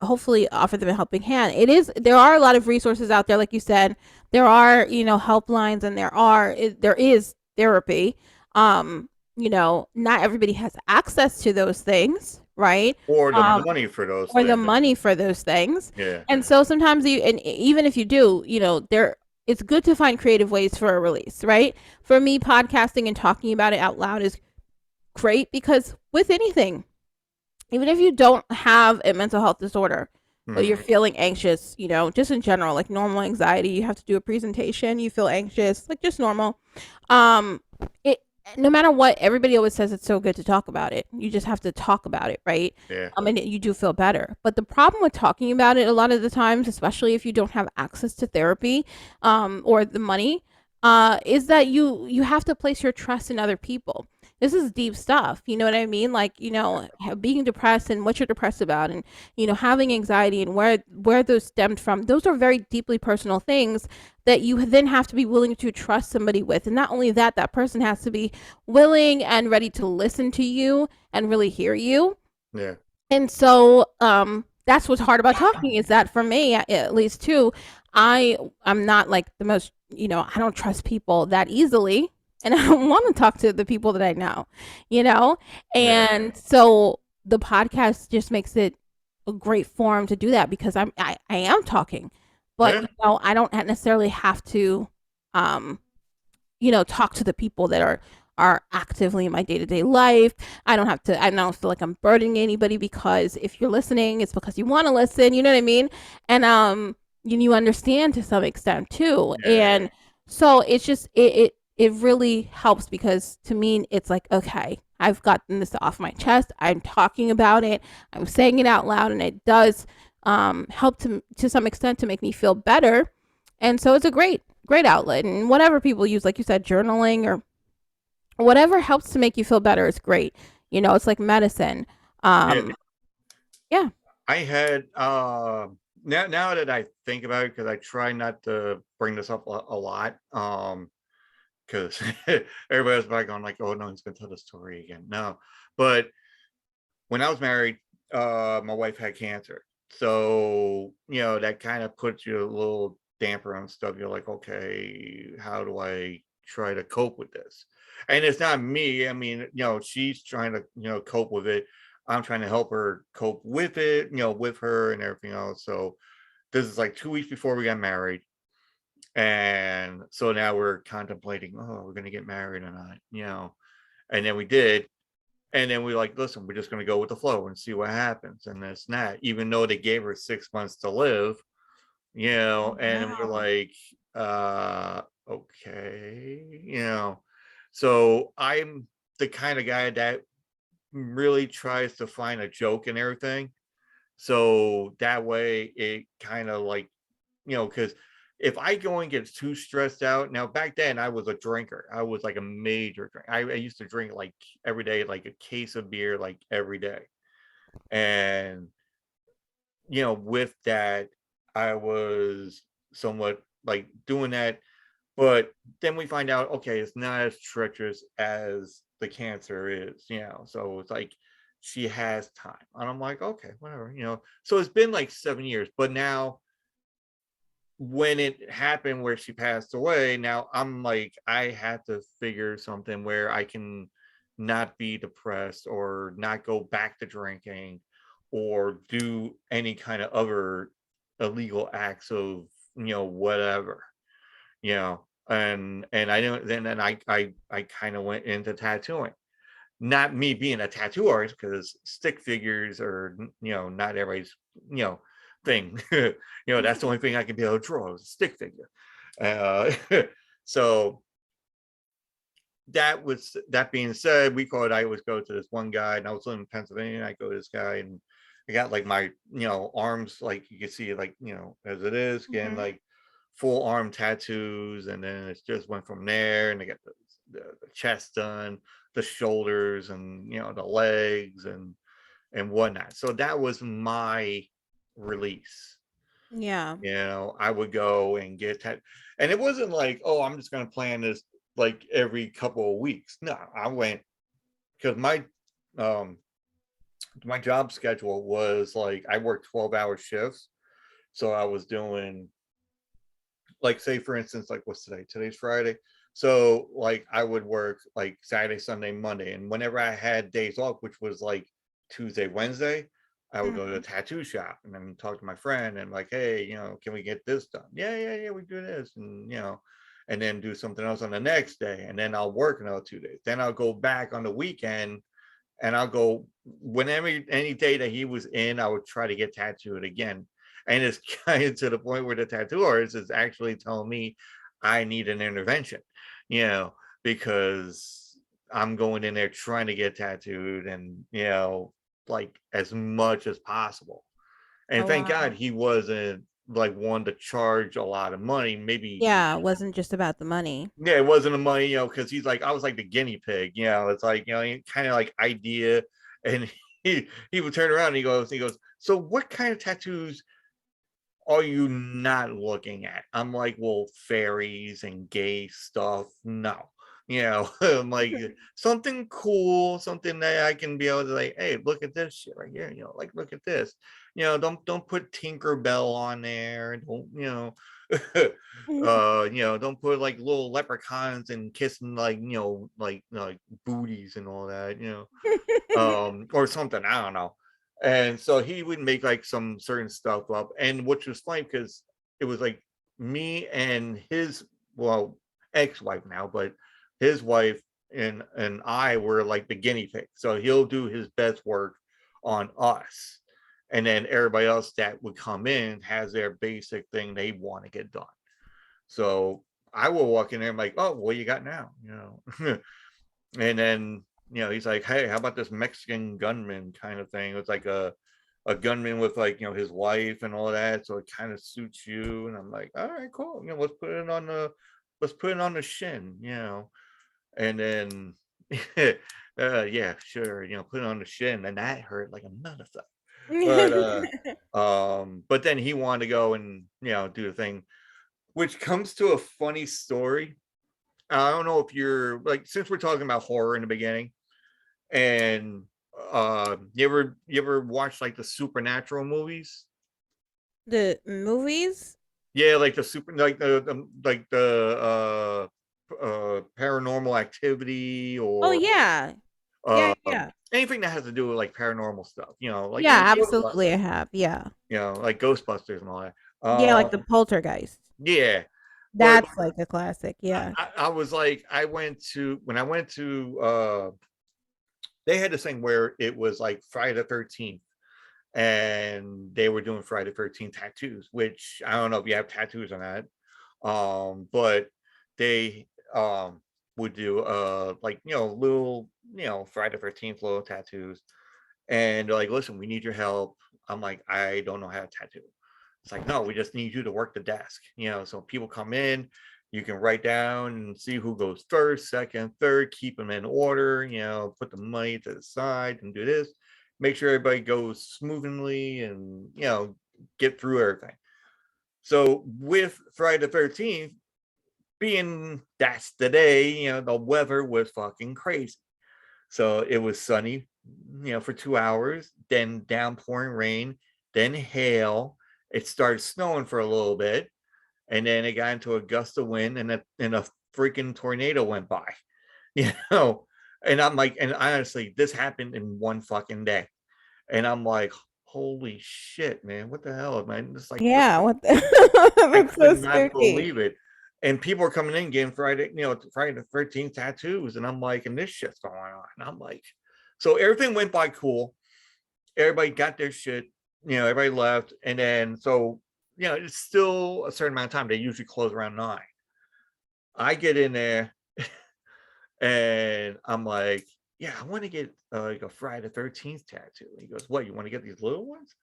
hopefully offer them a helping hand. There are a lot of resources out there, like you said. There are helplines, and there is therapy. Not everybody has access to those things, right? Or the um money for those or the things. money for those things. Yeah. And so sometimes and even if you do, it's good to find creative ways for a release, right? For me, podcasting and talking about it out loud is great because with anything, even if you don't have a mental health disorder, but you're Mhm. feeling anxious, just in general, like normal anxiety, you have to do a presentation, you feel anxious, like just normal. Um, it No matter what, everybody always says it's so good to talk about it. You just have to talk about it, right? Yeah. And you do feel better. But the problem with talking about it a lot of the times, especially if you don't have access to therapy, or the money, is that you have to place your trust in other people. This is deep stuff. You know what I mean? Like, being depressed and what you're depressed about, and, having anxiety and where those stemmed from. Those are very deeply personal things that you then have to be willing to trust somebody with. And not only that, that person has to be willing and ready to listen to you and really hear you. Yeah. And so that's what's hard about talking, is that for me, at least too, I'm not like the most, I don't trust people that easily, and I don't want to talk to the people that I know, you know? Yeah. And so the podcast just makes it a great forum to do that because I am talking, but Yeah. I don't necessarily have to um talk to the people that are actively in my day-to-day life. I don't feel like I'm burdening anybody, because if you're listening, it's because you want to listen, you know what I mean? And you understand to some extent too. Yeah. And so it's just it really helps, because to me it's like, okay, I've gotten this off my chest. I'm talking about it. I'm saying it out loud, and it does help to some extent to make me feel better. And so it's a great outlet, and whatever people use, like you said, journaling or whatever helps to make you feel better is great. It's like medicine. Yeah. Yeah. I had now that I think about it, because I try not to bring this up a lot, because everybody's back on like, oh no, he's gonna tell the story again. No, but when I was married, my wife had cancer, so that kind of puts you a little damper on stuff. You're like, okay, how do I try to cope with this? And it's not me. I mean, she's trying to cope with it. I'm trying to help her cope with it, with her and everything else. So this is like 2 weeks before we got married. And so now we're contemplating, oh, we're gonna get married or not. And then we did. And then we like, listen, we're just gonna go with the flow and see what happens. And it's not, even though they gave her 6 months to live, and we're Wow. like, okay. So I'm the kind of guy that really tries to find a joke and everything. So that way it kind of like, because if I go and get too stressed out, now back then I was a drinker. I was like a major drink. I used to drink like every day, like a case of beer, like every day. And with that, I was somewhat like doing that. But then we find out, okay, it's not as treacherous as the cancer is. So it's like she has time. And I'm like, okay, whatever. So it's been like 7 years, but now when it happened where she passed away, now I'm like, I had to figure something where I can not be depressed or not go back to drinking or do any kind of other illegal acts of, whatever, and I don't, then I kind of went into tattooing. Not me being a tattoo artist, because stick figures are, not everybody's, thing. That's the only thing I can be able to draw is a stick figure. Uh, so that being said, I always go to this one guy, and I was living in Pennsylvania. I go to this guy, and I got like my, arms, like you can see, like, as it is, getting Mhm. like full arm tattoos, and then it just went from there, and I got the chest done, the shoulders, and the legs, and whatnot. So that was my release. Yeah. I would go and and it wasn't like, oh, I'm just gonna plan this like every couple of weeks. No, I went, because um my job schedule was like, I worked 12-hour shifts. So I was doing, like, say for instance, like, what's today? Today's Friday. So like I would work like Saturday, Sunday, Monday, and whenever I had days off, which was like Tuesday, Wednesday, I would go to the Mhm. tattoo shop and then talk to my friend and like, hey, can we get this done? Yeah, yeah, yeah, we do this, and and then do something else on the next day, and then I'll work another 2 days. Then I'll go back on the weekend, and I'll go whenever, any day that he was in, I would try to get tattooed again. And it's kind of to the point where the tattoo artist is actually telling me I need an intervention, you know, because I'm going in there trying to get tattooed, and like as much as possible. And Oh thank God wow. he wasn't like one to charge a lot of money. Maybe, Yeah, it wasn't just about the money. yeah, it wasn't a money, because he's like, I was like the guinea pig, it's like, kind of like idea. And he would turn around and he goes, so what kind of tattoos are you not looking at? I'm like, well, fairies and gay stuff. No. I'm like, something cool, something that I can be able to, like, hey, look at this shit right here. Like, look at this. Don't put Tinkerbell on there. Don't, don't put like little leprechauns and kissing, like, like booties and all that, or something. I don't know. And so he would make like some certain stuff up, and which was funny because it was like me and his, well, ex-wife now, but his wife and I were like the guinea pig. So he'll do his best work on us, and then everybody else that would come in has their basic thing they want to get done. So I will walk in there and I'm like, oh, what you got now? And then he's like, hey, how about this Mexican gunman kind of thing? It's like a gunman with, like, his wife and all that, so it kind of suits you. And I'm like, all right, cool, let's put it on the shin, and then yeah, sure, put it on the shin, and that hurt like a motherfucker. But but then he wanted to go and do the thing, which comes to a funny story. I don't know if you're like, since we're talking about horror in the beginning, and you ever watch like the supernatural movies? The movies? Yeah, like the super, like the paranormal activity, Oh or yeah. Yeah, uh yeah. anything that has to do with like paranormal stuff, like Yeah, Ghostbusters, absolutely I have. Yeah. like Ghostbusters and all that. Yeah, like the poltergeist. Yeah, but That's like a classic. Yeah. I was like, when I went to they had this thing where it was like Friday the 13th, and they were doing Friday the 13th tattoos, which I don't know if you have tattoos on that. But they would do like, little, Friday the 13th little tattoos. And they're like, listen, we need your help. I'm like, I don't know how to tattoo. It's like, no, we just need you to work the desk. So people come in, you can write down and see who goes first, second, third, keep them in order, put the money to the side and do this, make sure everybody goes smoothly, and, get through everything. So with Friday the 13th, being that's the day, the weather was fucking crazy. So it was sunny, for 2 hours, then downpouring rain, then hail. It started snowing for a little bit. and then it got into a gust of wind, and a freaking tornado went by, you know. And I'm like, and honestly, this happened in one fucking day, and I'm like, holy shit, man, what the hell, man? It's like Yeah, what the I that's so could not spooky. believe it. And people are coming in getting Friday the 13th tattoos. And I'm like, and this shit's going on. And I'm like, so everything went by cool. Everybody got their shit, everybody left. And then, so, it's still a certain amount of time. They usually close around 9. I get in there and I'm like, yeah, I want to get like a Friday the 13th tattoo. He goes, what, you want to get these little ones?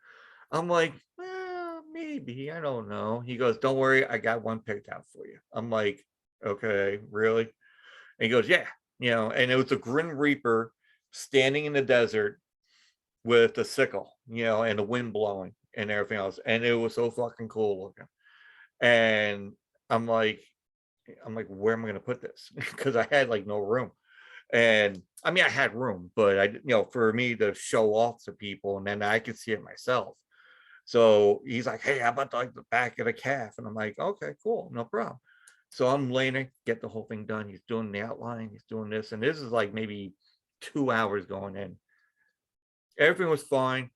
I'm like, well, maybe. I don't know. He goes, don't worry. I got one picked out for you. I'm like, okay, really? And he goes, yeah. And it was a Grim Reaper standing in the desert with a sickle, and the wind blowing and everything else. And it was so fucking cool looking. And I'm like, where am I going to put this? Because I had like no room. And I mean, I had room, but for me to show off to people, and then I could see it myself. So he's like, hey, how about like the back of the calf? And I'm like, okay, cool, no problem. So I'm laying there, get the whole thing done. He's doing the outline, he's doing this. And this is like maybe 2 hours going in. Everything was fine,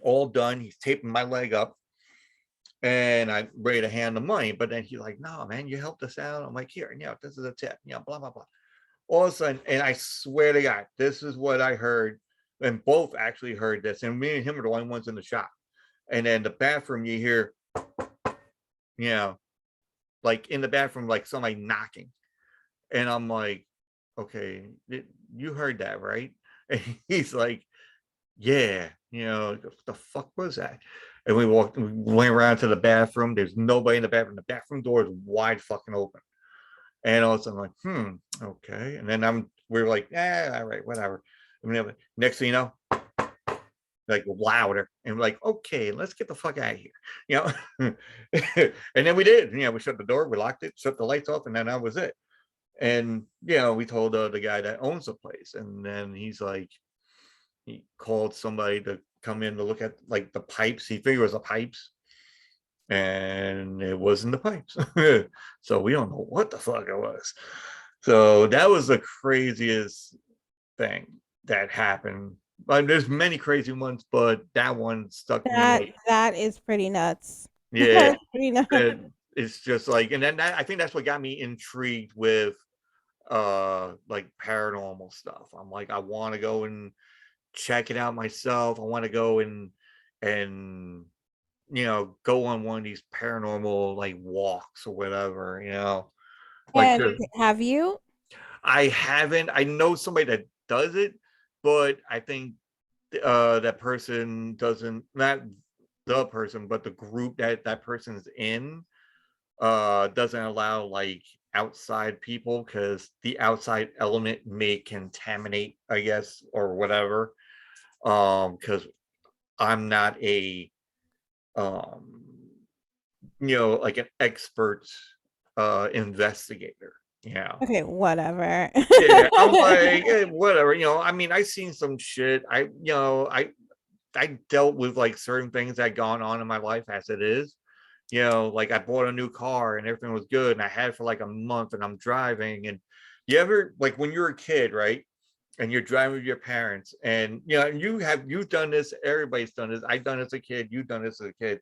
all done. He's taping my leg up and I'm ready to hand the money. But then he's like, no, man, you helped us out. I'm like, here, this is a tip, blah, blah, blah. All of a sudden, and I swear to God, this is what I heard. And both actually heard this. And me and him are the only ones in the shop. And then the bathroom, you hear, like in the bathroom, like somebody knocking. And I'm like, okay, you heard that, right? And he's like, yeah, what the fuck was that? And we went around to the bathroom. There's nobody in the bathroom. The bathroom door is wide fucking open. And all of a sudden, I'm like, okay. And then we're like, all right, whatever. I mean, next thing you know, like louder, and we're like, okay, let's get the fuck out of here. And then we did. We shut the door, we locked it, shut the lights off, and then that was it. And we told the guy that owns the place, and then he's like, he called somebody to come in to look at like the pipes. He figured it was the pipes, and it wasn't the pipes. So we don't know what the fuck it was. So that was the craziest thing that happened. There's many crazy ones, but that one stuck me That like, that is pretty nuts. yeah. That's pretty nuts. It's just like, and then I think that's what got me intrigued with like paranormal stuff. I'm like, I want to go and check it out myself. I want to go and go on one of these paranormal like walks or whatever, like And have you? I haven't. I know somebody that does it, but I think that person doesn't, not the person, but the group that person's in doesn't allow like outside people, because the outside element may contaminate, I guess, or whatever. Because I'm not a um like an expert investigator. Okay, whatever. Yeah, I'm like, whatever. I mean, I've seen some shit. I dealt with like certain things that gone on in my life as it is. Like I bought a new car and everything was good, and I had it for like a month, and I'm driving. And you ever, like when you're a kid, right? And you're driving with your parents, and you've done this, everybody's done this. I've done it as a kid, you've done this as a kid.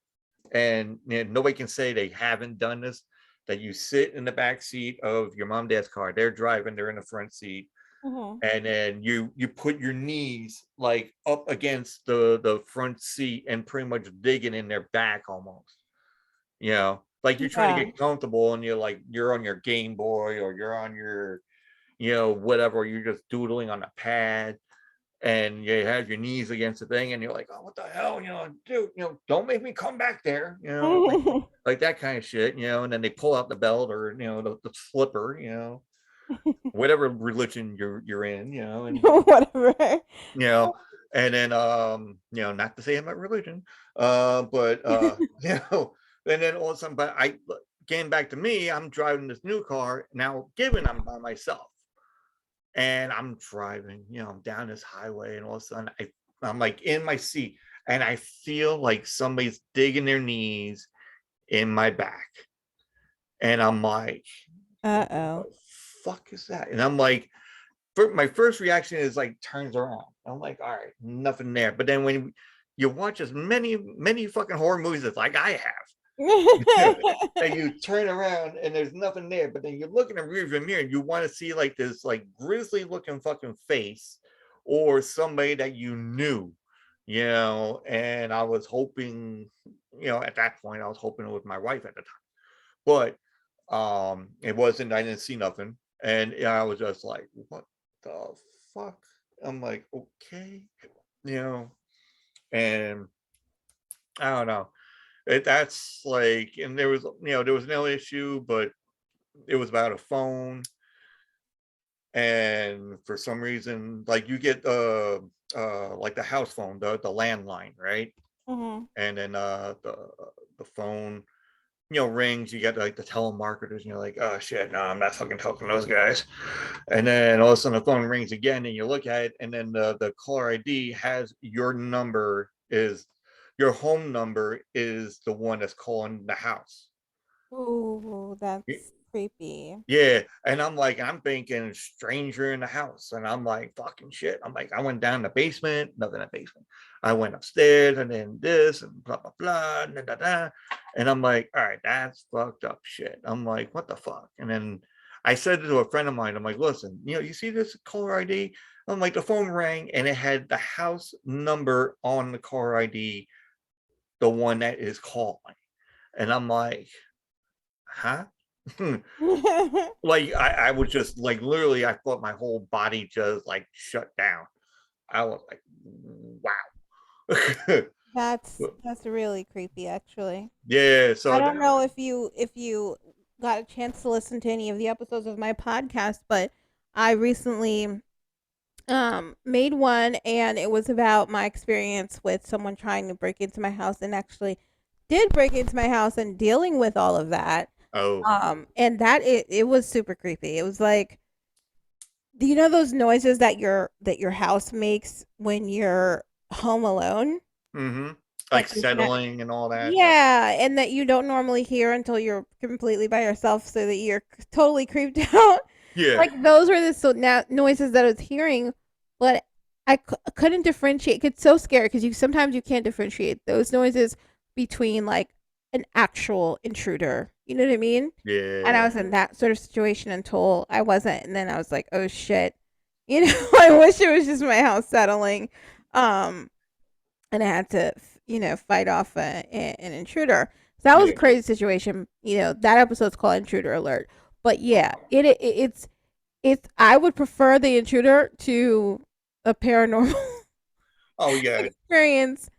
And nobody can say they haven't done this. That you sit in the back seat of your mom and dad's car, they're driving, they're in the front seat, Mhm. and then you put your knees like up against the front seat and pretty much digging in their back almost. Like you're trying to Yeah. get comfortable, and you're on your Game Boy, or you're on your whatever, you're just doodling on a pad, and you have your knees against the thing, and you're like, oh, what the hell, dude, don't make me come back there, like that kind of shit, and then they pull out the belt, or the flipper, whatever religion you're in, and Whatever. you know and then not to say I'm not religion, but and then all of a sudden, but I getting back to me, I'm driving this new car now, given I'm by myself, and I'm driving, I'm down this highway, and all of a sudden I'm like in my seat, and I feel like somebody's digging their knees in my back. And I'm like, Uh what oh. the fuck is that? And I'm like, my first reaction is like turns around. I'm like, all right, nothing there. But then when you watch as many fucking horror movies as like I have, and you turn around and there's nothing there, but then you look in the rearview mirror and you want to see like this like grisly looking fucking face or somebody that you knew, and I was hoping, at that point I was hoping it was my wife at the time. But it wasn't. I didn't see nothing, and I was just like, what the fuck? I'm like, okay, you know and I don't know. That's like, and there was no issue, but it was about a phone, and for some reason, like, you get like the house phone, the landline, right? Mhm. And then the phone, rings. You get like the telemarketers, and you're like, oh shit, no, I'm not fucking talking to those guys. And then all of a sudden the phone rings again, and you look at it, and then the caller ID has your home number is the one that's calling the house. Ooh, that's creepy. Yeah, and I'm thinking stranger in the house, and I'm like, fucking shit. I'm like, I went down the basement, nothing in the basement. I went upstairs, and then this, and blah blah blah, da, da, da. And I'm like, all right, that's fucked up shit. I'm like, what the fuck? And then I said to a friend of mine, I'm like, listen, you see this caller ID? I'm like, the phone rang, and it had the house number on the caller ID, the one that is calling. And I'm like, huh? Like, I was just like, literally, I thought my whole body just like shut down. I was like, wow. That's really creepy, actually. Yeah, I so don't know if you got a chance to listen to any of the episodes of my podcast, but I recently made one, and it was about my experience with someone trying to break into my house, and actually did break into my house and dealing with all of that. oh, And it was super creepy. It was like, do you know those noises that your house makes when you're home alone? mm-hmm. Like Like there's not. settling and all that. Yeah. Yeah, and that you don't normally hear until you're completely by yourself, so that you're totally creeped out. Yeah. Like those were the noises that I was hearing, but couldn't differentiate. It's so scary because you sometimes you can't differentiate those noises between like an actual intruder. You know what I mean? And I Yeah. was in that sort of situation until I wasn't, and then I was like, oh shit, I wish it was just my house settling. Um, and I had to, fight off an intruder. So that was a Yeah. crazy situation. That episode's called Intruder Alert. But yeah, it's. I would prefer the intruder to a paranormal Oh yeah. experience.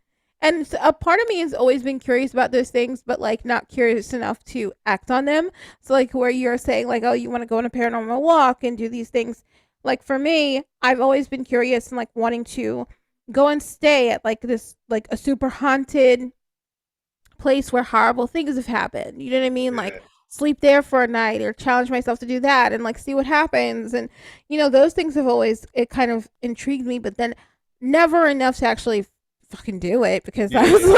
And a part of me has always been curious about those things, but like not curious enough to act on them. So like where you're saying like, oh, you want to go on a paranormal walk and do these things. Like for me, I've always been curious and like wanting to go and stay at like this like a super haunted place where horrible things have happened. You know what I mean? Like Yeah. sleep there for a night or challenge myself to do that and like see what happens. And those things have always it kind of intrigued me, but then never enough to actually fucking do it because I was Yeah.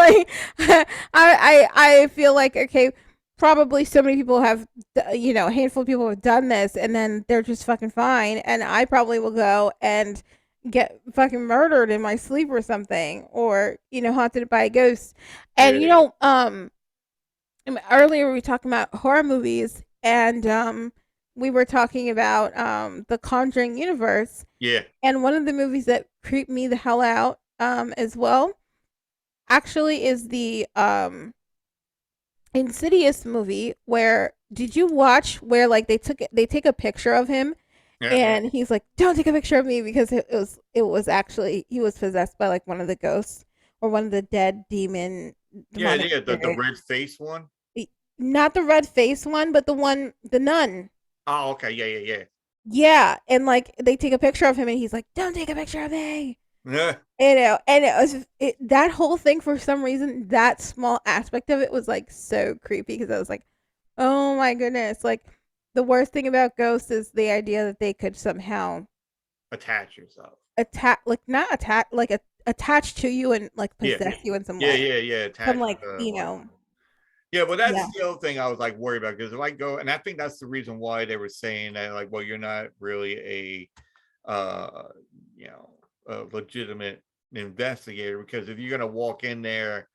like I feel like okay, probably so many people have a handful of people have done this and then they're just fucking fine and I probably will go and get fucking murdered in my sleep or something or haunted by a ghost. And Yeah. earlier we were talking about horror movies and we were talking about the Conjuring universe, Yeah. and one of the movies that creeped me the hell out as well actually is the Insidious movie. Where did you watch where like they take a picture of him Yeah. and he's like, don't take a picture of me because it was actually he was possessed by like one of the ghosts or one of the dead Yeah. demonic Yeah. The spirits. red face one. Not the red face one, but the nun. Oh, okay. Yeah. Yeah. Yeah, and like they take a picture of him, and he's like, "Don't take a picture of me." Yeah. And that whole thing for some reason, that small aspect of it was like so creepy because I was like, "Oh my goodness!" Like the worst thing about ghosts is the idea that they could somehow Attach yourself. attack, like not attack, like attach to you and like Yeah. possess you in some Yeah. way, Yeah. Yeah. some Attach like like Yeah, but that's Yeah. the other thing I was like worried about, because if I go, and I think that's the reason why they were saying that, like, well, you're not really uh, you know, a legitimate investigator, because if you're gonna walk in there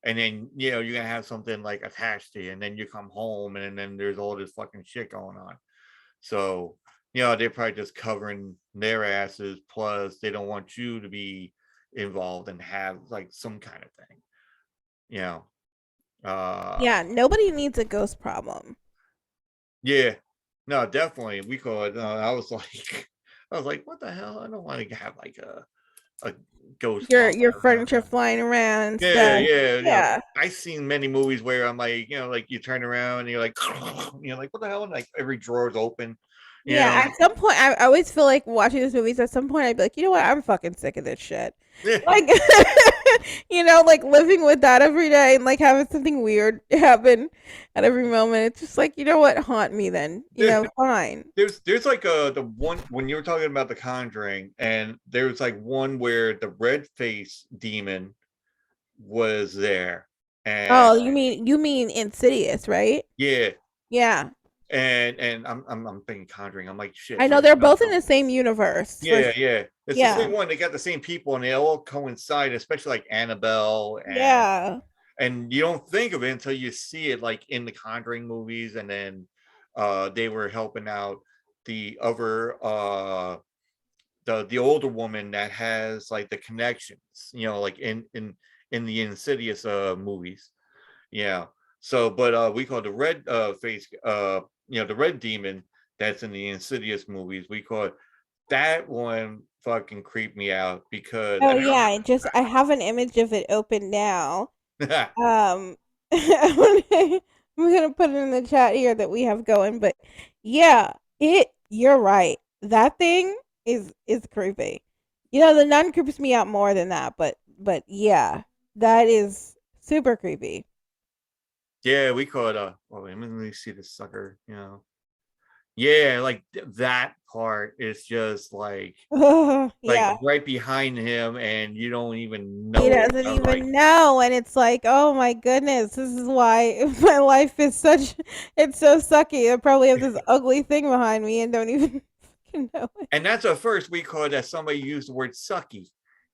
and then you're gonna have something like attached to you, and then you come home and then there's all this fucking shit going on. So they're probably just covering their asses. Plus, they don't want you to be involved and have like some kind of thing. You know. Yeah, nobody needs a ghost problem. Yeah. No, definitely. We could. I was like, what the hell? I don't want to have like a ghost Your monster. furniture flying around and Yeah, stuff. yeah. Yeah. I've seen many movies where I'm like, like you turn around and you're like, like what the hell? And like every drawer's open. You Yeah, know. at some point, I always feel like watching these movies. At some point, I'd be like, you know what? I'm fucking sick of this shit. Yeah. Like, like living with that every day and like having something weird happen at every moment. It's just like, you know what? Haunt me then. Fine. There's like the one when you were talking about The Conjuring, and there's like one where the red face demon was there, and Oh, you mean Insidious, right? yeah, Yeah. and I'm thinking Conjuring. I'm like, shit, I know something they're about both in something. the same universe. Yeah, yeah, it's the Yeah. same one. They got the same people, and they all coincide, especially like Annabelle, Yeah. and you don't think of it until you see it like in the Conjuring movies, and then they were helping out the other the older woman that has like the connections, like in the Insidious movies. Yeah. So, but we call the red face, the red demon that's in the Insidious movies. We call it, that one fucking creeped me out, because Oh yeah, I have an image of it open now. I I'm gonna put it in the chat here that we have going, but yeah, you're right. That thing is creepy. The nun creeps me out more than that, but yeah, that is super creepy. yeah, we call it well, let me see the sucker. Yeah, like that part is just like Yeah. right behind him, and you don't even He know it. doesn't I was like, even know, and it's like, oh my goodness, this is why my life is such. It's so sucky. I probably have this ugly thing behind me and don't even fucking know it. and that's the first we call that somebody used the word sucky,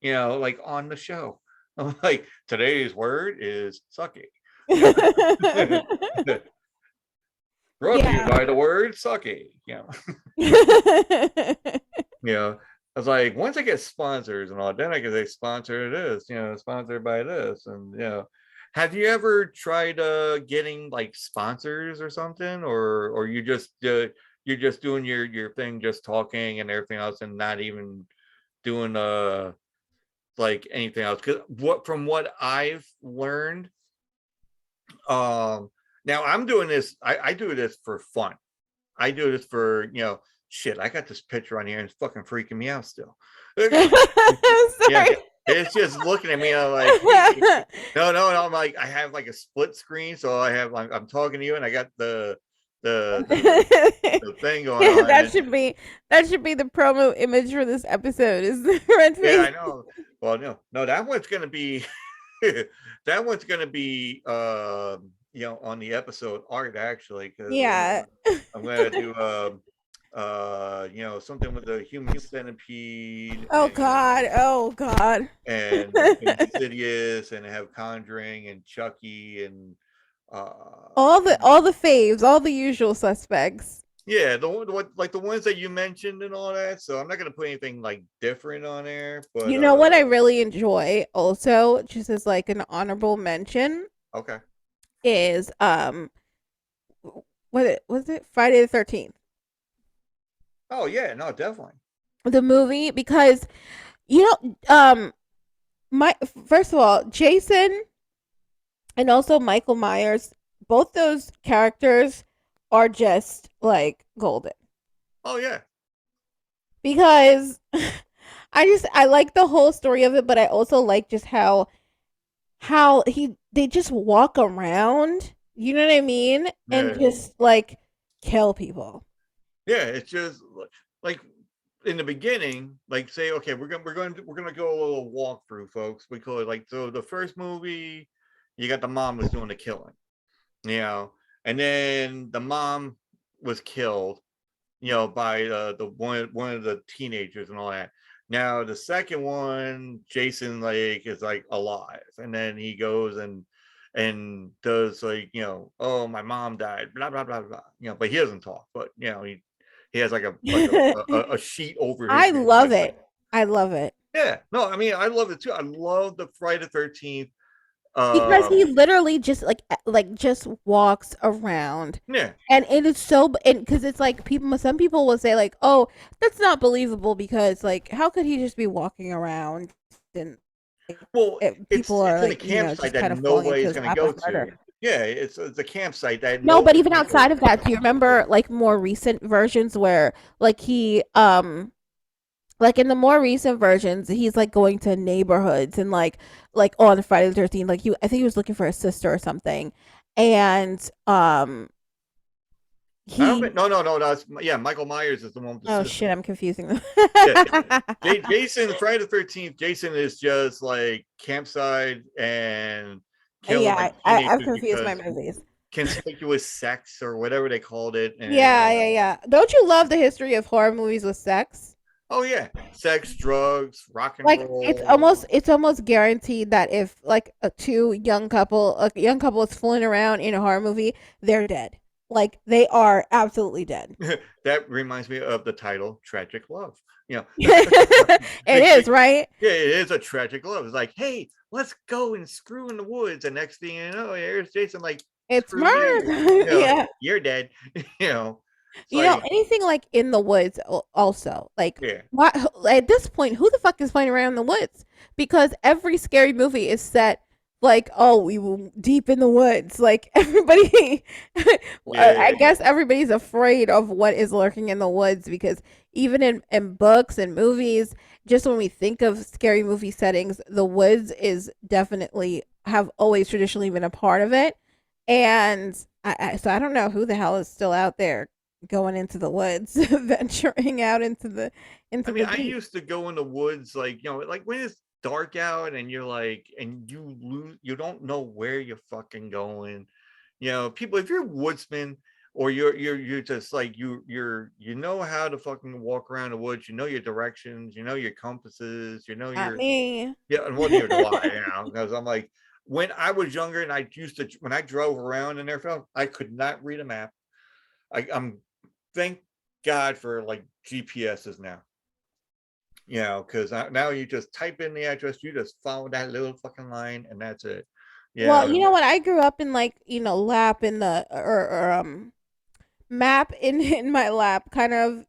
like on the show. I'm like, today's word is sucky. Brought to you Yeah. by the word sucky. I was like, once I get sponsors and all, then I can say sponsor this, sponsored by this. And have you ever tried getting like sponsors or something, or you're just doing your thing, just talking and everything else, and not even doing like anything else? Because from what I've learned, now I'm doing this, I do this for fun. I do this for, shit, I got this picture on here and it's fucking freaking me out still. Yeah, Sorry. it's just looking at me. I'm like, hey. No, I'm like, I have like a split screen, so I have like, I'm talking to you, and I got the thing going on. That should be the promo image for this episode. Is the red Yeah, face? I know. Well, no, that one's gonna be that one's gonna be on the episode art, actually, because Yeah. I'm gonna do something with the human centipede, Oh God. Oh God. and like Insidious, and have Conjuring and Chucky, and all the faves, all the usual suspects. yeah, like the ones that you mentioned and all that. So I'm not gonna put anything like different on there, but You know what I really enjoy also, just as like an honorable mention, okay. is what was it? Friday the 13th. Oh yeah, no, definitely. The movie, because you know my first of all, Jason and also Michael Myers, both those characters are just like golden. Oh yeah, Because I like the whole story of it, but I also like just how they just walk around, you know what I mean? And yeah, just like kill people. yeah. It's just like in the beginning, like say, okay, we're gonna go a little walkthrough, folks. We call it like, so the first movie, you got the mom was doing the killing. you know, and then the mom was killed, by the one of the teenagers and all that. Now the second one, Jason like is like alive, and then he goes and does like, oh, my mom died, blah blah blah blah, but he doesn't talk, but he has like a sheet over his I head, love just like, it. I love it. yeah, no, I mean, I love it too. I love the Friday the 13th. Because he Um, literally just like just walks around. yeah. And it is so, and because it's like people, some people will say like, "Oh, that's not believable," because like, how could he just be walking around and like, Well, people are it's in a like, campsite just that kind of falling into nobody's his going to lap go of to. murder. Yeah, it's a campsite that No, but nobody's even going to go outside to. of that, do you remember like more recent versions where like like in the more recent versions, he's like going to neighborhoods and like on Friday the 13th, like I think he was looking for a sister or something, and I don't think, he, no, no, no, no. Yeah, Michael Myers is the one with the oh sister. shit, I'm confusing them. Yeah, Jason, Friday the 13th, Jason is just like campsite and killing Yeah, like I've teenagers confused my because movies. conspicuous sex or whatever they called it. And Yeah, yeah, yeah. Don't you love the history of horror movies with sex? oh, yeah, sex, drugs, rock and Like roll. it's almost guaranteed that if like a young couple is fooling around in a horror movie, they're dead. Like they are absolutely dead. That reminds me of the title Tragic Love. You know, It is, right? yeah, it is a tragic love. It's like, hey, let's go and screw in the woods. And next thing you know, here's Jason like, It's screw you. murder. Yeah. You're dead. you know, it's You know, like, anything like in the woods also. Like yeah, what at this point, who the fuck is playing around in the woods? Because every scary movie is set like, oh, we were deep in the woods. Like everybody I yeah, guess everybody's afraid of what is lurking in the woods because even in books and movies, just when we think of scary movie settings, the woods is definitely have always traditionally been a part of it. And so I don't know who the hell is still out there going into the woods, venturing out I into mean, the I deep. used to go in the woods, like, like when it's dark out and you're like, and you don't know where you're fucking going. People, if you're a woodsman or you're just like you know how to fucking walk around the woods, you know your directions, you know your compasses, you know Not your me. yeah, and well, neither do I, because I'm like, when I was younger and I used to when I drove around and everything, I could not read a map. I'm thank God for like GPSs now. Because now you just type in the address, you just follow that little fucking line, and that's it. Well, Yeah, you know what? I grew up in like lap in the or map in my lap, kind of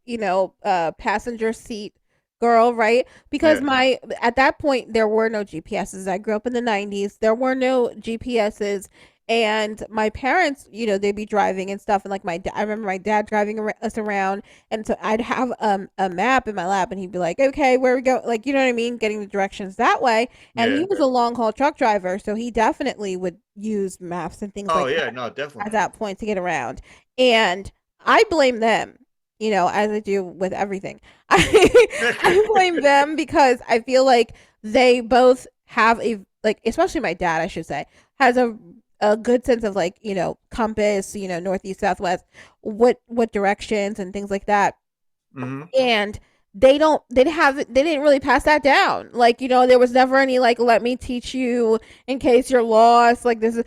passenger seat girl, right? Because yeah, my at that point there were no GPSs. I grew up in the 90s. There were no GPSs. And my parents, they'd be driving and stuff, and like I remember my dad driving us around, and so I'd have a map in my lap, and he'd be like, "Okay, where we go?" Like, you know what I mean, getting the directions that way. And he yeah. was a long haul truck driver, so he definitely would use maps and things Oh like yeah, that no, at definitely. that point to get around. And I blame them, as I do with everything. I blame them because I feel like they both have like, especially my dad, I should say, has a good sense of like, compass, northeast, southwest, what directions and things like that. hmm And they didn't really pass that down. Like, there was never any like, let me teach you in case you're lost. Like this is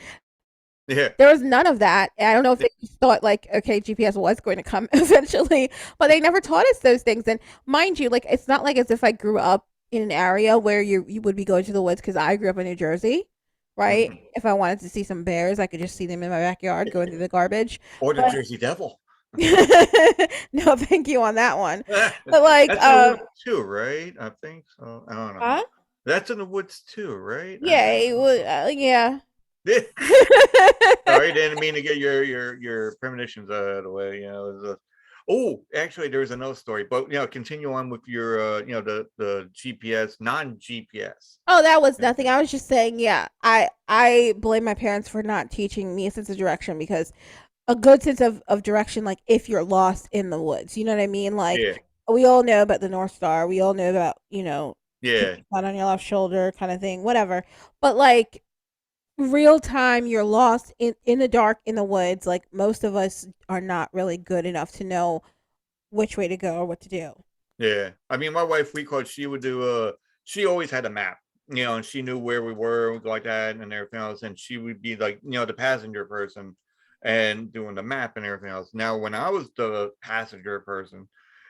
Yeah, there was none of that. And I don't know if they just thought like, okay, GPS was going to come eventually, but they never taught us those things. And mind you, like it's not like as if I grew up in an area where you would be going to the woods because I grew up in New Jersey, right? hmm If I wanted to see some bears, I could just see them in my backyard going through the garbage. or the But Jersey Devil. no, thank you on that one. But like, That's in the woods too, right? I think so. I don't know. huh? That's in the woods too, right? I Yeah, it would, yeah. think. Sorry, didn't mean to get your premonitions out of the way. Oh, actually, there's another story, but continue on with your the GPS, non-GPS. Oh, that was nothing. I was just saying, yeah. I blame my parents for not teaching me a sense of direction because a good sense of direction, like if you're lost in the woods, you know what I mean? Like Yeah, we all know about the North Star. We all know about, keep yeah, your on your left shoulder kind of thing, whatever. But like real time, you're lost in the dark in the woods. Like most of us are not really good enough to know which way to go or what to do. Yeah, I mean, my wife, she would do she always had a map, and she knew where we were like that and everything else, and she would be like, the passenger person and doing the map and everything else. Now, when I was the passenger person,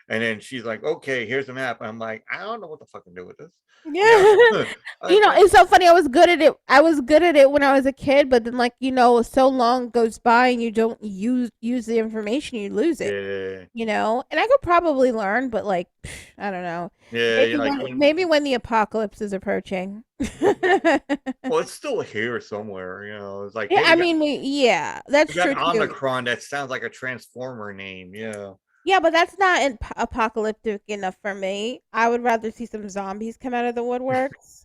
and then she's like, okay, here's the map. I'm like, I don't know what the fuck to do with this. Yeah. It's so funny. I was good at it. I was good at it when I was a kid, but then like, so long goes by and you don't use the information, you lose it. Yeah, And I could probably learn, but like, I don't know. yeah, Maybe like when the apocalypse is approaching. well, it's still here somewhere. It's like, Yeah, hey, I mean, yeah, that's we got true too. Omicron. That sounds like a Transformer name. Yeah. Yeah, but that's not apocalyptic enough for me. I would rather see some zombies come out of the woodworks.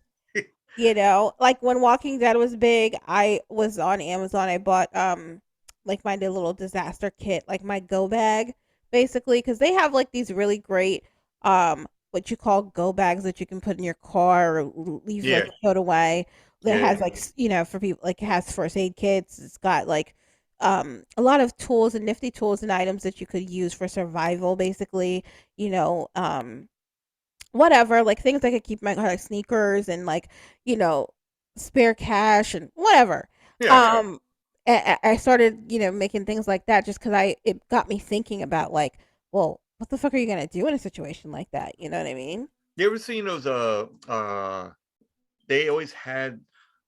Like when Walking Dead was big, I was on Amazon. I bought like my little disaster kit, like my go bag, basically, because they have like these really great what you call go bags that you can put in your car or leave Yeah. like put away. That Yeah. has like for people, like it has first aid kits. It's got like a lot of tools and nifty tools and items that you could use for survival, basically. You know um whatever, like things I could keep in my car, like sneakers and like, you know, spare cash and whatever. Yeah. Um, I started, making things like that just because it got me thinking about like, well, what the fuck are you gonna do in a situation like that? You know what I mean? You ever seen those they always had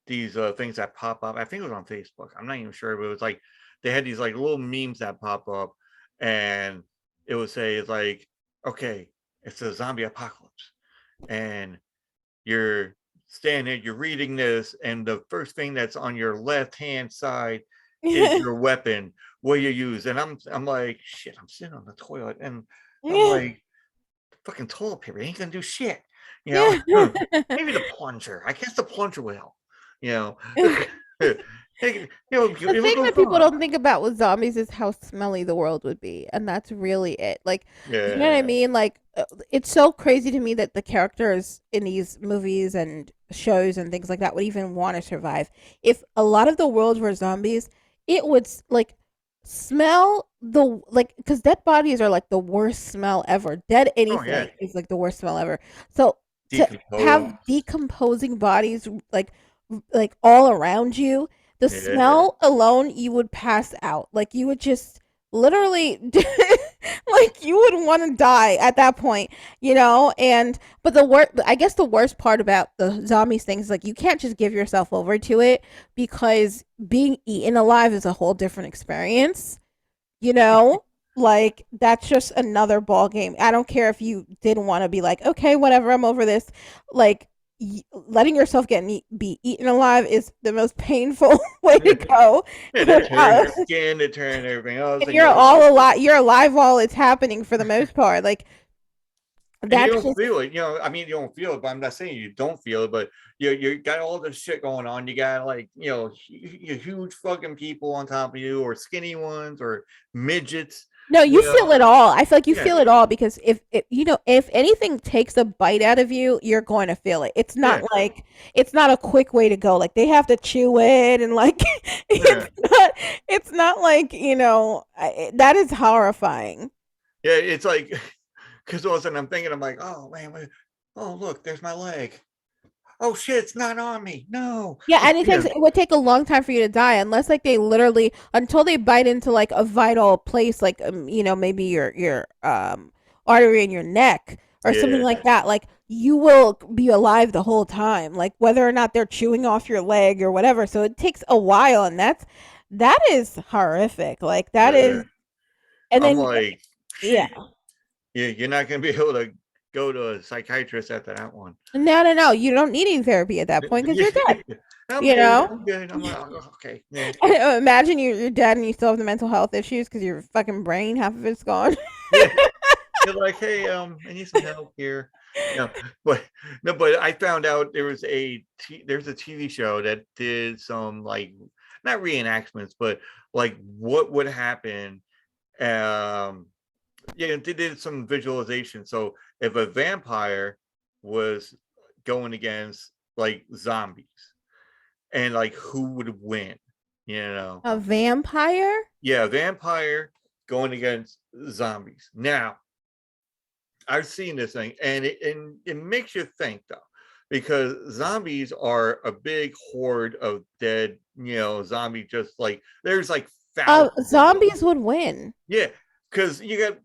these things that pop up. I think it was on Facebook. I'm not even sure, but it was like they had these like little memes that pop up, and it would say it's like, okay, it's a zombie apocalypse, and you're standing there, you're reading this, and the first thing that's on your left hand side is your weapon. What you use, and I'm like, shit, I'm sitting on the toilet, and I'm Yeah. like, fucking toilet paper ain't gonna do shit. You know, Yeah. maybe the plunger. I guess the plunger will help. You know, hey, The it will thing go that people far. don't think about with zombies is how smelly the world would be, and that's really it. Like, you know what I Yeah. mean? Like, it's so crazy to me that the characters in these movies and shows and things like that would even want to survive. If a lot of the world were zombies, it would like smell the like because dead bodies are like the worst smell ever. Dead Oh yeah. anything is like the worst smell ever. So to Decompose. have decomposing bodies like all around you, the Yeah. smell alone, you would pass out. Like you would just literally like you would want to die at that point. And but I guess the worst part about the zombies thing is like you can't just give yourself over to it because being eaten alive is a whole different experience, you know? Like that's just another ball game. I don't care if you didn't want to be like, okay, whatever, I'm over this. Like letting yourself be eaten alive is the most painful way to go. Yeah, they're tearing your skin, they're tearing everything else, And you're all alive. You're alive while it's happening for the most part. Like and you that's don't just feel it. I mean, you don't feel it, but I'm not saying you don't feel it, but you got all this shit going on. You got like, huge fucking people on top of you, or skinny ones, or midgets. no, you feel it all. I feel like you Yeah, feel it all because if anything takes a bite out of you, you're going to feel it. It's not yeah, like it's not a quick way to go. Like they have to chew it and like yeah, it's not like that is horrifying. yeah. It's like because all of a sudden I'm thinking, I'm like, oh man, oh look, there's my leg. Oh shit, it's not on me. No. Yeah, and Yeah, it would take a long time for you to die unless like they literally until they bite into like a vital place like maybe your artery in your neck or something yeah, like that. Like you will be alive the whole time, like whether or not they're chewing off your leg or whatever. So it takes a while, and that is horrific. Like that yeah. is, and I'm then like, yeah. sheesh. Yeah, you're not gonna be able to go to a psychiatrist after that one. No, no, no. You don't need any therapy at that point because you're dead. I'm You good. know. I'm good. I'm like, oh, okay. Yeah. Imagine you're dead and you still have the mental health issues because your fucking brain, half of it's gone. Yeah. You're like, hey, I need some help here. But no, but I found out there's a TV show that did some like not reenactments, but like what would happen. They did some visualization. So if a vampire was going against like zombies, and like who would win, you know. A vampire? Yeah, vampire going against zombies. Now, I've seen this thing, and it makes you think though, because zombies are a big horde of dead, zombies. Just like there's like thousands of them. Zombies would win. Yeah, because you got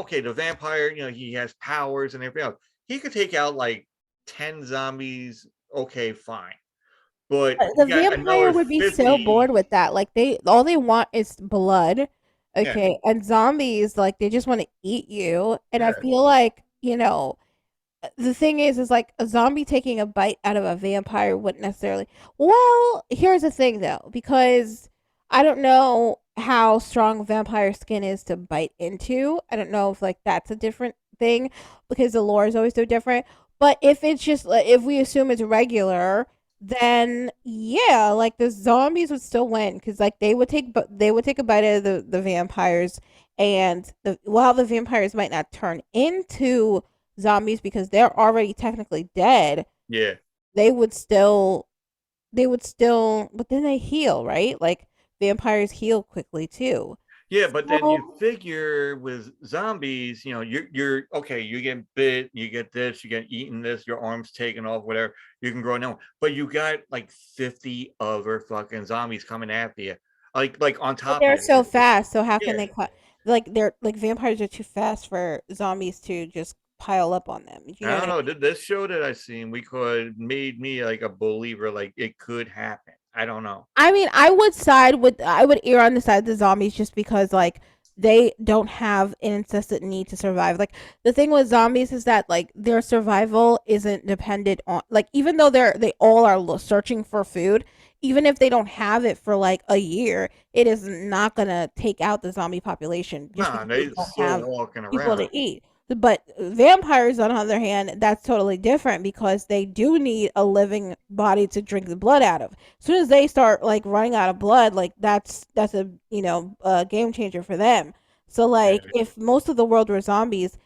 okay, the vampire, he has powers and everything else. He could take out like 10 zombies. Okay, fine, but The you got vampire another would be so 50. bored with that. Like all they want is blood. Yeah, Okay. And zombies, like they just want to eat you. And I yeah, feel like, the thing is like a zombie taking a bite out of a vampire wouldn't necessarily. Well, here's the thing though, because I don't know how strong vampire skin is to bite into. I don't know if like that's a different thing because the lore is always so different. But if it's just like if we assume it's regular, then yeah, like the zombies would still win because like they would take a bite of the vampires, and while the vampires might not turn into zombies because they're already technically dead, yeah. they would still but then they heal, right? Like vampires heal quickly too. Yeah, but then you So figure with zombies, you're okay, you get bit, you get this, you get eaten this, your arms taken off, whatever, you can grow no, but you got like 50 other fucking zombies coming after you. Like on but top of they're you. so fast, so how can Yeah. they like they're like vampires are too fast for zombies to just pile up on them. You know I what don't I know. mean? This show that I seen, we could made me like a believer, like it could happen. I don't know. I mean, I would err on the side of the zombies just because like they don't have an incessant need to survive. Like the thing with zombies is that like their survival isn't dependent on like even though they all are searching for food, even if they don't have it for like a year, it is not gonna take out the zombie population just Nah, because they they don't still have walking people around. to eat. But vampires, on the other hand, that's totally different because they do need a living body to drink the blood out of. As soon as they start like running out of blood, like that's a a game changer for them. So like Yeah. if most of the world were zombies,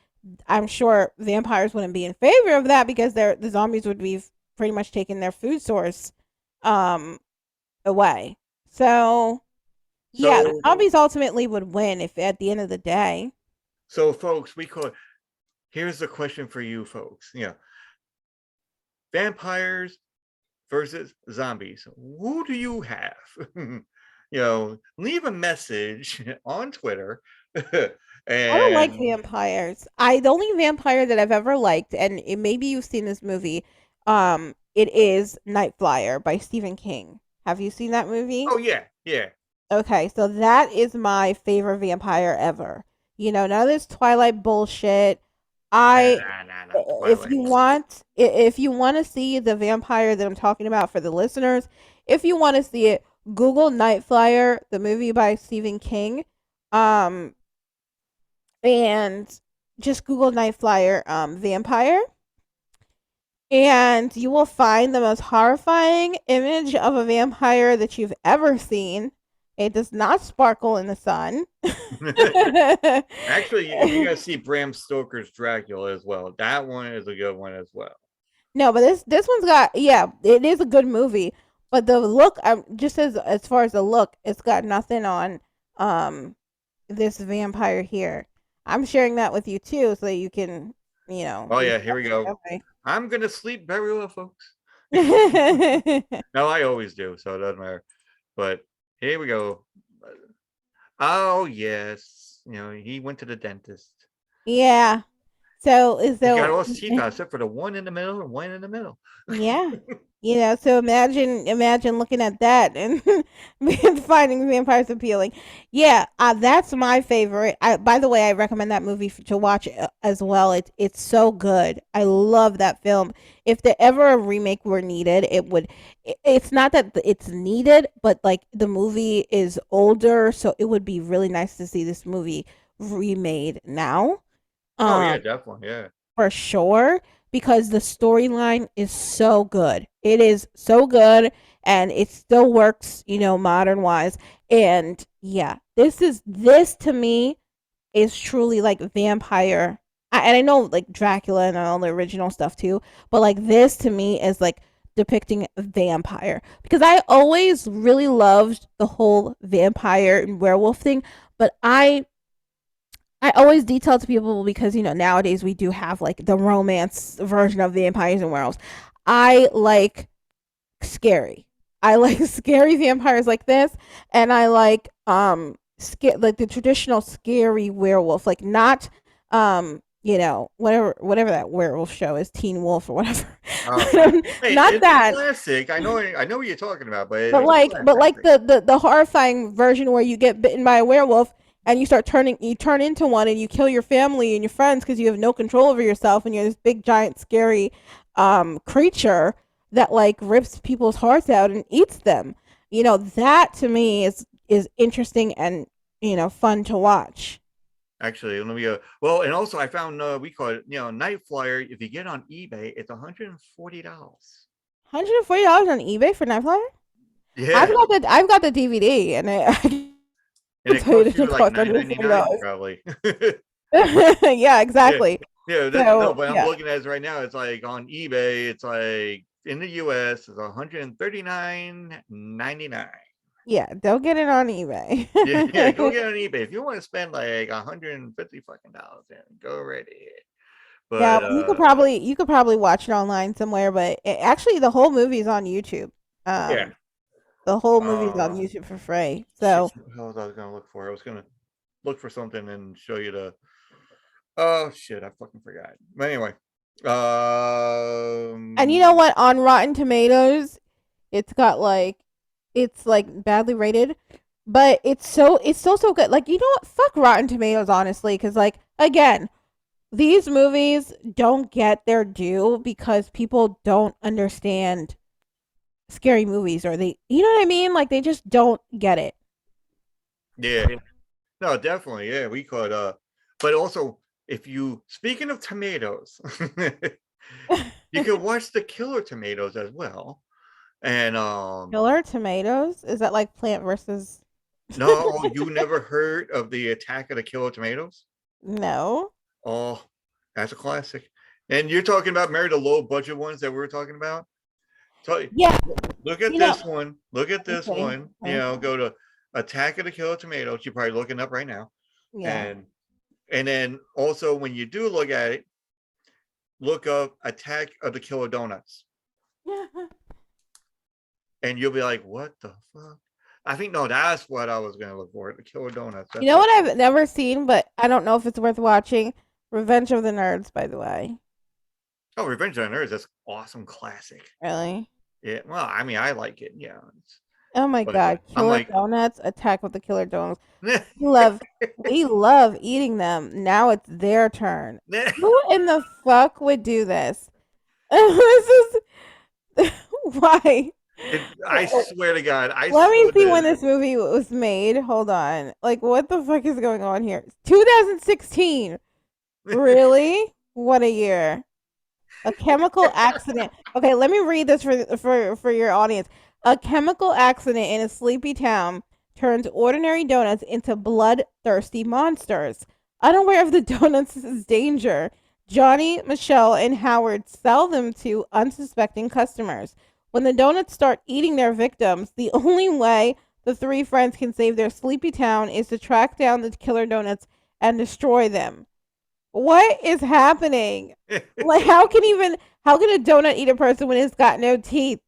I'm sure vampires wouldn't be in favor of that because the zombies would be pretty much taking their food source um away. So yeah, the So zombies ultimately would win if at the end of the day. so folks, here's the question for you folks. Vampires versus zombies. Who do you have? Leave a message on Twitter. I don't like And vampires. The only vampire that I've ever liked, and maybe you've seen this movie, it is Night Flyer by Stephen King. Have you seen that movie? oh yeah, yeah. Okay, so that is my favorite vampire ever. None of this Twilight bullshit. I Nah, nah, not Twilight. if you want to see the vampire that I'm talking about for the listeners, if you want to see it, Google Night Flyer, the movie by Stephen King. Um and just Google Night Flyer vampire, and you will find the most horrifying image of a vampire that you've ever seen. It does not sparkle in the sun. Actually, you gotta see Bram Stoker's Dracula as well. That one is a good one as well. No, but this one's got it is a good movie, but the look just as far as the look, it's got nothing on um this vampire here. I'm sharing that with you too, so that you can Oh you yeah, here we go. okay. I'm gonna sleep very well, folks. No, I always do, so it doesn't matter. But here we go. Oh yes, he went to the dentist. Yeah. He got all his teeth out except for the one in the middle and one in the middle. yeah. So imagine looking at that and finding vampires appealing. Yeah, that's my favorite. By the way, I recommend that movie to watch as well. It's so good. I love that film. If there ever a remake were needed, it's not that it's needed, but like the movie is older, so it would be really nice to see this movie remade now. Oh yeah, Um, definitely, yeah. for sure because the storyline is so good. It is so good and it still works, modern wise. And yeah, this to me is truly like vampire. And I know like Dracula and all the original stuff too, but like this to me is like depicting a vampire, because I always really loved the whole vampire and werewolf thing, but I always detail to people because nowadays we do have like the romance version of vampires and werewolves. I like scary. I like scary vampires like this, and I like like the traditional scary werewolf, like not whatever that werewolf show is, Teen Wolf or whatever. Oh, hey, Not it's a that, classic. I know what you're talking about, but but it's a like classic. the horrifying version where you get bitten by a werewolf and you turn into one and you kill your family and your friends because you have no control over yourself and you're this big giant scary creature that like rips people's hearts out and eats them. That to me is interesting and fun to watch. Actually, let me well, and also I found we call it Night Flyer. If you get on eBay, it's $140. $140 on eBay for Night Flyer? Yeah, I've got the DVD and I and can it tell you costs it you didn't like cost $9.99 $140. probably. Yeah, Yeah, exactly. yeah. No, So but I'm yeah. looking at it right now. It's like on eBay. It's like in the US, it's $139.99. Yeah, don't get it on eBay. Yeah, yeah. Go get it on eBay if you want to spend like $150 fucking dollars. Then go right ahead. Yeah, But you could probably watch it online somewhere, but actually the whole movie's on YouTube. yeah. Um, the whole movie's on Uh, YouTube for free. shit. So, What the hell was I was gonna look for? I was gonna look for something and show you the. Oh shit! I fucking forgot. But anyway, and you know um, what? On Rotten Tomatoes, it's got like it's like badly rated, but it's so good. Like, you know what? Fuck Rotten Tomatoes, honestly, because like again, these movies don't get their due because people don't understand scary movies, or you know what I mean? Like they just don't get it. yeah, no, definitely, yeah. We could, but also, if you speaking of tomatoes, you could watch the Killer Tomatoes as well. And Killer Tomatoes? Is that like Plant versus? no, you never heard of the Attack of the Killer Tomatoes? No. Oh, that's a classic. And you're talking about maybe the low budget ones that we were talking about. So Yeah. look at You know. this one. Look at this Okay. one. Okay. Go to Attack of the Killer Tomatoes. You're probably looking up right now. Yeah. And then also when you do look at it, look up Attack of the Killer Donuts. And you'll be like, what the fuck? I think no, that's what I was gonna look for. The Killer Donuts. You That's know what. what I've never seen, but I don't know if it's worth watching? Revenge of the Nerds, by the way. Oh, Revenge of the Nerds. That's awesome classic. Really? Yeah. Well, I mean, I like it. Yeah. Oh my But god, I'm Killer like, Donuts, Attack with the Killer Donuts. We love eating them. Now it's their turn. Who in the fuck would do this? This is why. I swear to God, I Let me saw see when this. this movie was made. Hold on. Like, what the fuck is going on here? 2016. Really? What a year. A chemical accident. Okay, let me read this for your audience. A chemical accident in a sleepy town turns ordinary donuts into bloodthirsty monsters. Unaware of the donuts' danger, Johnny, Michelle, and Howard sell them to unsuspecting customers. When the donuts start eating their victims, the only way the three friends can save their sleepy town is to track down the killer donuts and destroy them. What is happening? Like, how can a donut eat a person when it's got no teeth?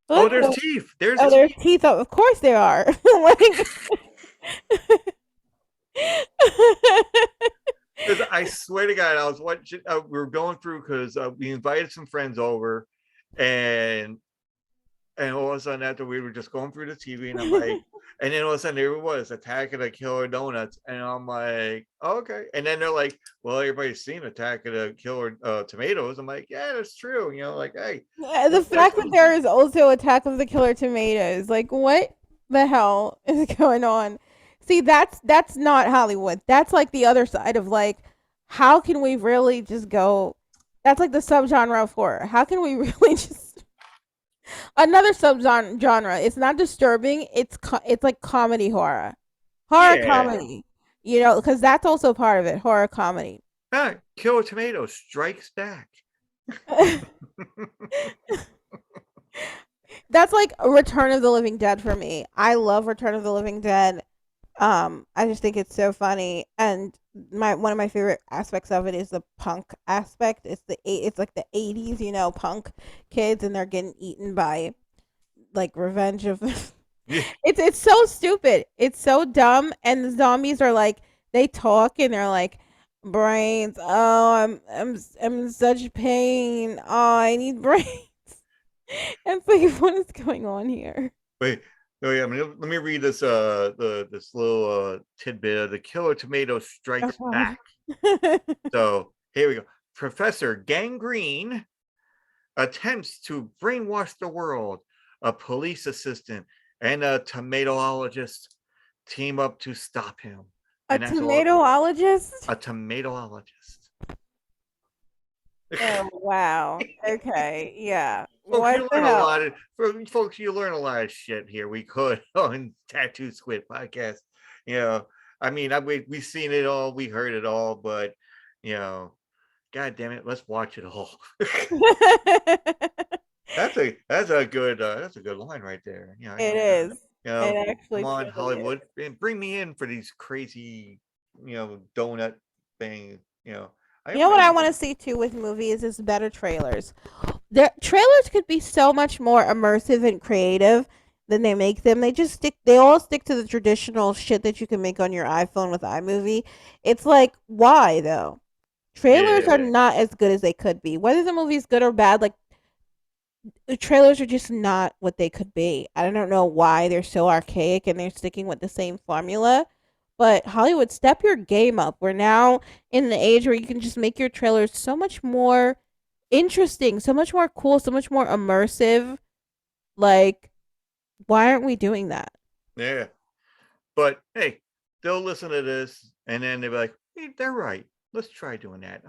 Oh, What there's the, teeth. There's oh, there's teeth. teeth. Of course there are. Like, Because I swear to God, I was watching. We were going through because we invited some friends over, and all of a sudden after we were just going through the TV, and I'm like, and then all of a sudden there it was Attack of the Killer Donuts, and I'm like, okay. And then they're like, well, everybody's seen Attack of the Killer Tomatoes. I'm like, yeah, that's true. Like, hey, the that's fact that there is also Attack of the Killer Tomatoes, like, what the hell is going on? See, that's not Hollywood. That's like the other side of like, how can we really just go? That's like the subgenre of horror. How can we really just another subgenre? It's not disturbing. It's like comedy horror yeah. comedy. Because that's also part of it. Horror comedy. Killer Tomato strikes back. That's like a Return of the Living Dead for me. I love Return of the Living Dead. I just think it's so funny, and my one of my favorite aspects of it is the punk aspect. It's like the '80s, punk kids, and they're getting eaten by like Revenge of. Yeah. It's so stupid. It's so dumb, and the zombies are like they talk and they're like brains. Oh, I'm in such pain. Oh, I need brains. And it's like, what is going on here? Wait. Oh yeah. I mean, let me read this. This little tidbit of the killer tomato Oh strikes God. back. So here we go. Professor Gangrene attempts to brainwash the world. A police assistant and a tomatoologist team up to stop him. A And that's all. tomatoologist? A tomatoologist. Oh wow. Okay. Yeah. Folks, What you the learn a hell? lot of folks. You learn a lot of shit here. We could on Tattoo Squid podcast. You know, I mean, we've seen it all, we heard it all, but you know, God damn it, let's watch it all. That's a good line right there. It is. It Come actually on, truly is. Hollywood, and bring me in for these crazy, donut thing. You know what I want to see too with movies is better trailers. Their trailers could be so much more immersive and creative than they make them. They all stick to the traditional shit that you can make on your iPhone with iMovie. It's like, why though? Trailers are Yeah, not as good as they could be. Whether the movie is good or bad, like the trailers are just not what they could be. I don't know why they're so archaic and they're sticking with the same formula. But Hollywood, step your game up. We're now in the age where you can just make your trailers so much more interesting, so much more cool, so much more immersive. Like, why aren't we doing that? yeah. But hey, they'll listen to this and then they'll be like, hey, they're right. Let's try doing that.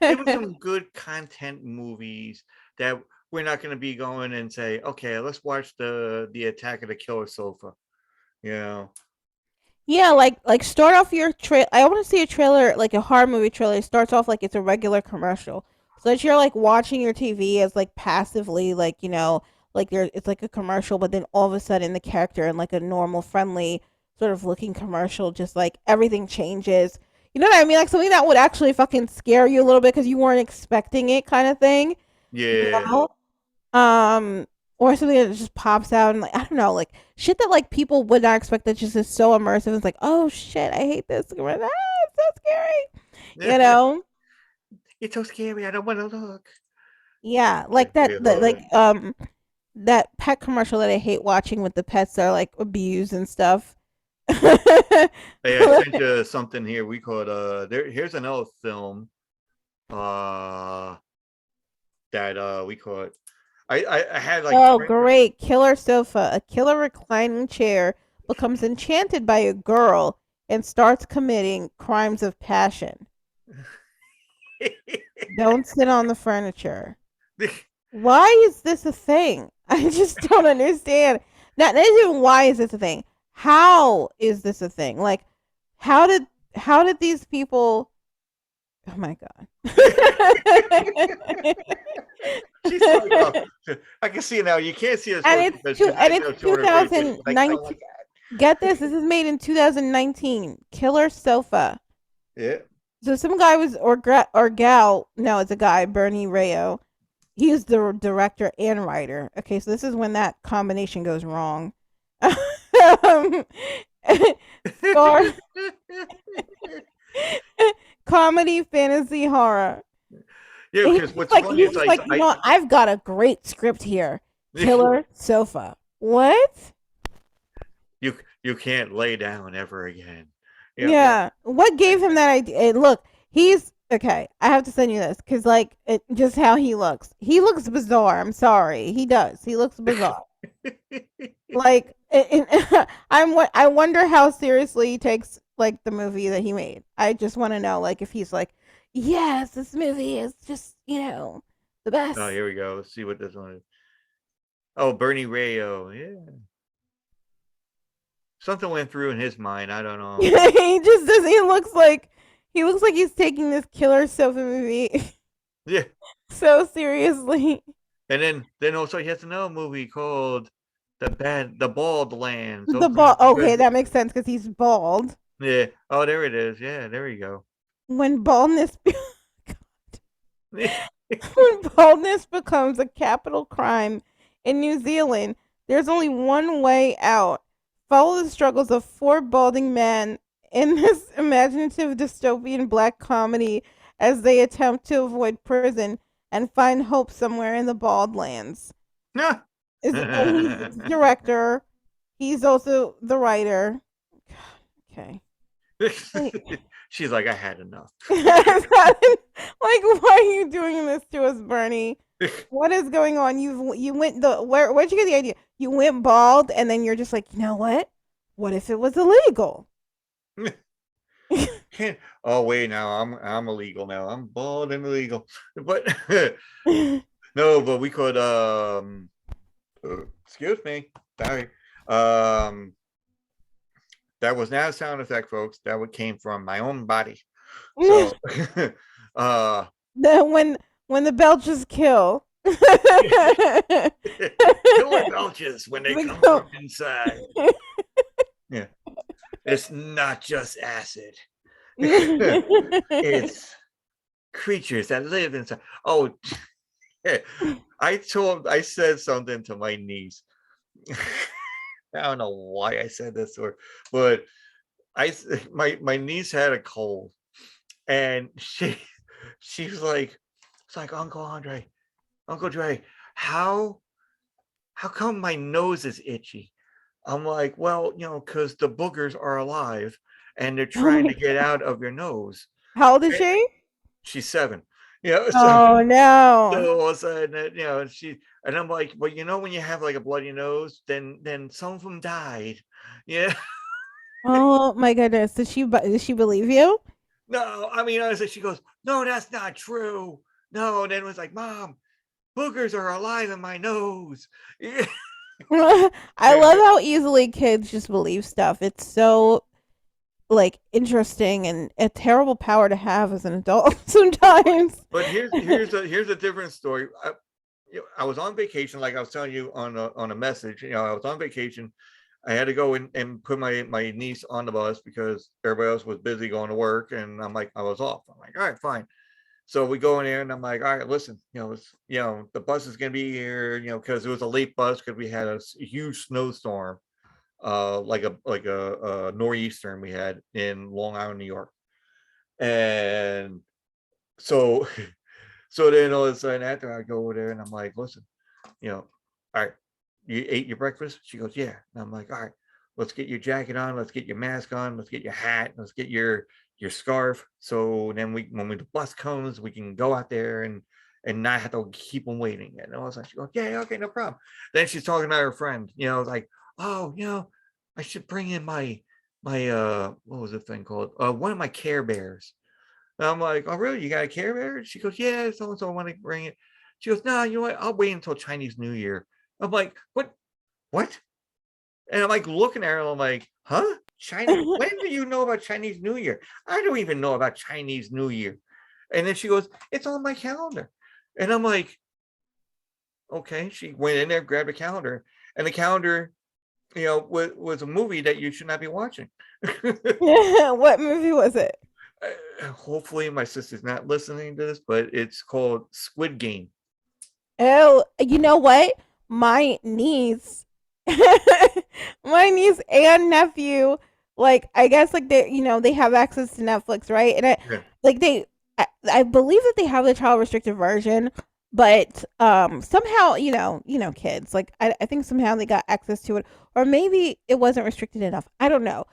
Give us some good content movies that we're not going to be going and say, okay, let's watch the Attack of the Killer Sofa. You know, Yeah, like start off your trail. I want to see a trailer, like a horror movie trailer. It starts off like it's a regular commercial, so that you're like watching your TV as like passively, like like it's like a commercial, but then all of a sudden the character in like a normal, friendly sort of looking commercial, just like everything changes. You know what I mean? Like something that would actually fucking scare you a little bit because you weren't expecting it, kind of thing. You yeah, know? um or something that just pops out and like I don't know, like shit that like people would not expect that just is so immersive. It's like, oh shit, I hate this. It's so scary. You know? it's so scary. I don't want to look. Yeah, Yeah, like that yeah, that like that pet commercial that I hate watching with the pets that are like abused and stuff. hey, I sent you something here. We call it here's another film uh that we call it. I had like Oh, great. Killer sofa. A killer reclining chair becomes enchanted by a girl and starts committing crimes of passion. Don't sit on the furniture. Why is this a thing? I just don't understand. Not even why is this a thing. How is this a thing? Like, how did these people? Oh my god! She's like, oh, I can see it now. You can't see it. And it's 2019. Get this. This is made in 2019. Killer sofa. Yeah. So some guy was or gal. No, it's a guy. Bernie Rayo. He was the director and writer. Okay, so this is when that combination goes wrong. Star comedy, fantasy, horror. Yeah, because what's like funny he's is just like, I've got a great script here. Killer sofa. What? you can't lay down ever again. Yeah. What gave him that idea? And look, he's okay. I have to send you this because, like, just how he looks. He looks bizarre. I'm sorry. He does. He looks bizarre. Like, I wonder how seriously he takes like the movie that he made. I just want to know, like, if he's like, yes, this movie is just the best. Oh, here we go. Let's see what this one is. Oh, Bernie Rayo. Yeah. Something went through in his mind. I don't know. He just does. He looks like he's taking this killer sofa movie Yeah. so seriously. And then also he has another movie called the Bald Lands. The Those bald. lands are Okay, good. that makes sense because he's bald. Yeah. Oh, there it is. Yeah, there you go. When baldness when baldness becomes a capital crime in New Zealand, there's only one way out. Follow the struggles of four balding men in this imaginative dystopian black comedy as they attempt to avoid prison and find hope somewhere in the bald lands. He's the director. He's also the writer. Okay. Wait. She's like, I had enough. Like, why are you doing this to us, Bernie? What is going on? You went the where'd you get the idea? You went bald, and then you're just like, you know what? What if it was illegal? Can't. Oh wait, now I'm illegal now. I'm bald and illegal. But no, but we could excuse me. Sorry. Um that was not a sound effect, folks. That what came from my own body. So uh when the Belgians kill. killer belches when they come from inside. Yeah. It's not just acid. It's creatures that live inside. Oh, yeah. I said something to my niece. I don't know why I said this to her, but my niece had a cold, and she was like, it's like Uncle Dre, how come my nose is itchy? I'm like, well, because the boogers are alive and they're trying to get out of your nose. How old is she? She's 7. So Oh no. all of a sudden, and I'm like, well, when you have like a bloody nose, then some of them died. Yeah. Oh my goodness. Did she believe you? No, I mean, honestly, she goes, no, that's not true. No, and then it was like, Mom, boogers are alive in my nose. Yeah. I love how easily kids just believe stuff. It's so like interesting and a terrible power to have as an adult sometimes. But here's a different story. I was on vacation, like I was telling you on a message. I was on vacation. I had to go and put my niece on the bus because everybody else was busy going to work, and I was off. I'm like, all right, fine. So we go in there, and I'm like, all right, listen, the bus is gonna be here, because it was a late bus because we had a huge snowstorm, like a nor'easter we had in Long Island, New York, and so so then all of a sudden after I go over there and I'm like, listen, all right, you ate your breakfast? She goes, yeah. And I'm like, all right, let's get your jacket on, let's get your mask on, let's get your hat, let's get your scarf. So then when the bus comes, we can go out there and not have to keep them waiting. And I was like, she goes, yeah, okay, no problem. Then she's talking about her friend, like, oh, I should bring in my what was the thing called? One of my Care Bears. And I'm like, oh, really? You got a Care Bear? She goes, yeah, so and so want to bring it. She goes, no, you know what? I'll wait until Chinese New Year. I'm like, what? What? And I'm like looking at her, and I'm like, huh? China? When do you know about Chinese New Year? I don't even know about Chinese New Year. And then she goes, it's on my calendar. And I'm like, okay. She went in there, grabbed a calendar, and the calendar, was a movie that you should not be watching. What movie was it? Hopefully my sister's not listening to this, but it's called Squid Game. Oh, you know what? My niece, my niece and nephew, like I guess like they have access to Netflix, right? And Yeah. like I believe that they have the child restricted version, but somehow kids like I think somehow they got access to it, or maybe it wasn't restricted enough. I don't know.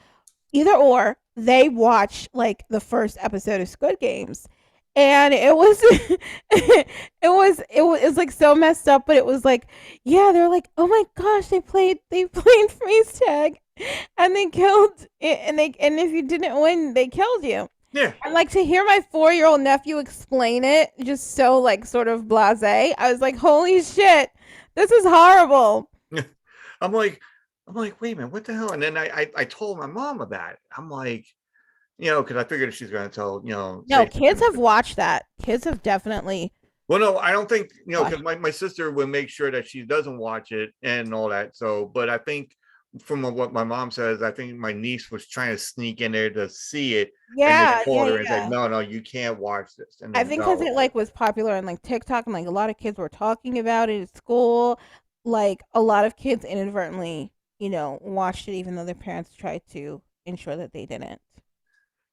Either or, they watched like the first episode of Squid Games, and it was it was like so messed up, but it was like, yeah, they're like, oh my gosh, they played freeze tag, and they killed it, and if you didn't win, they killed you. Yeah. And like to hear my 4-year-old nephew explain it, just so like sort of blasé, I was like, holy shit, this is horrible. I'm like, wait a minute, what the hell? And then I told my mom about it. I'm like, because I figured she's going to tell, No, kids have watched that. Kids have definitely Well, no, I don't think, Watch. because my sister would make sure that she doesn't watch it and all that. So, but I think from what my mom says, I think my niece was trying to sneak in there to see it and then Yeah, called yeah, her and said, yeah. no, no, you can't watch this. And I then think because no. it like was popular on like TikTok and like a lot of kids were talking about it at school. Like a lot of kids inadvertently, watched it even though their parents tried to ensure that they didn't.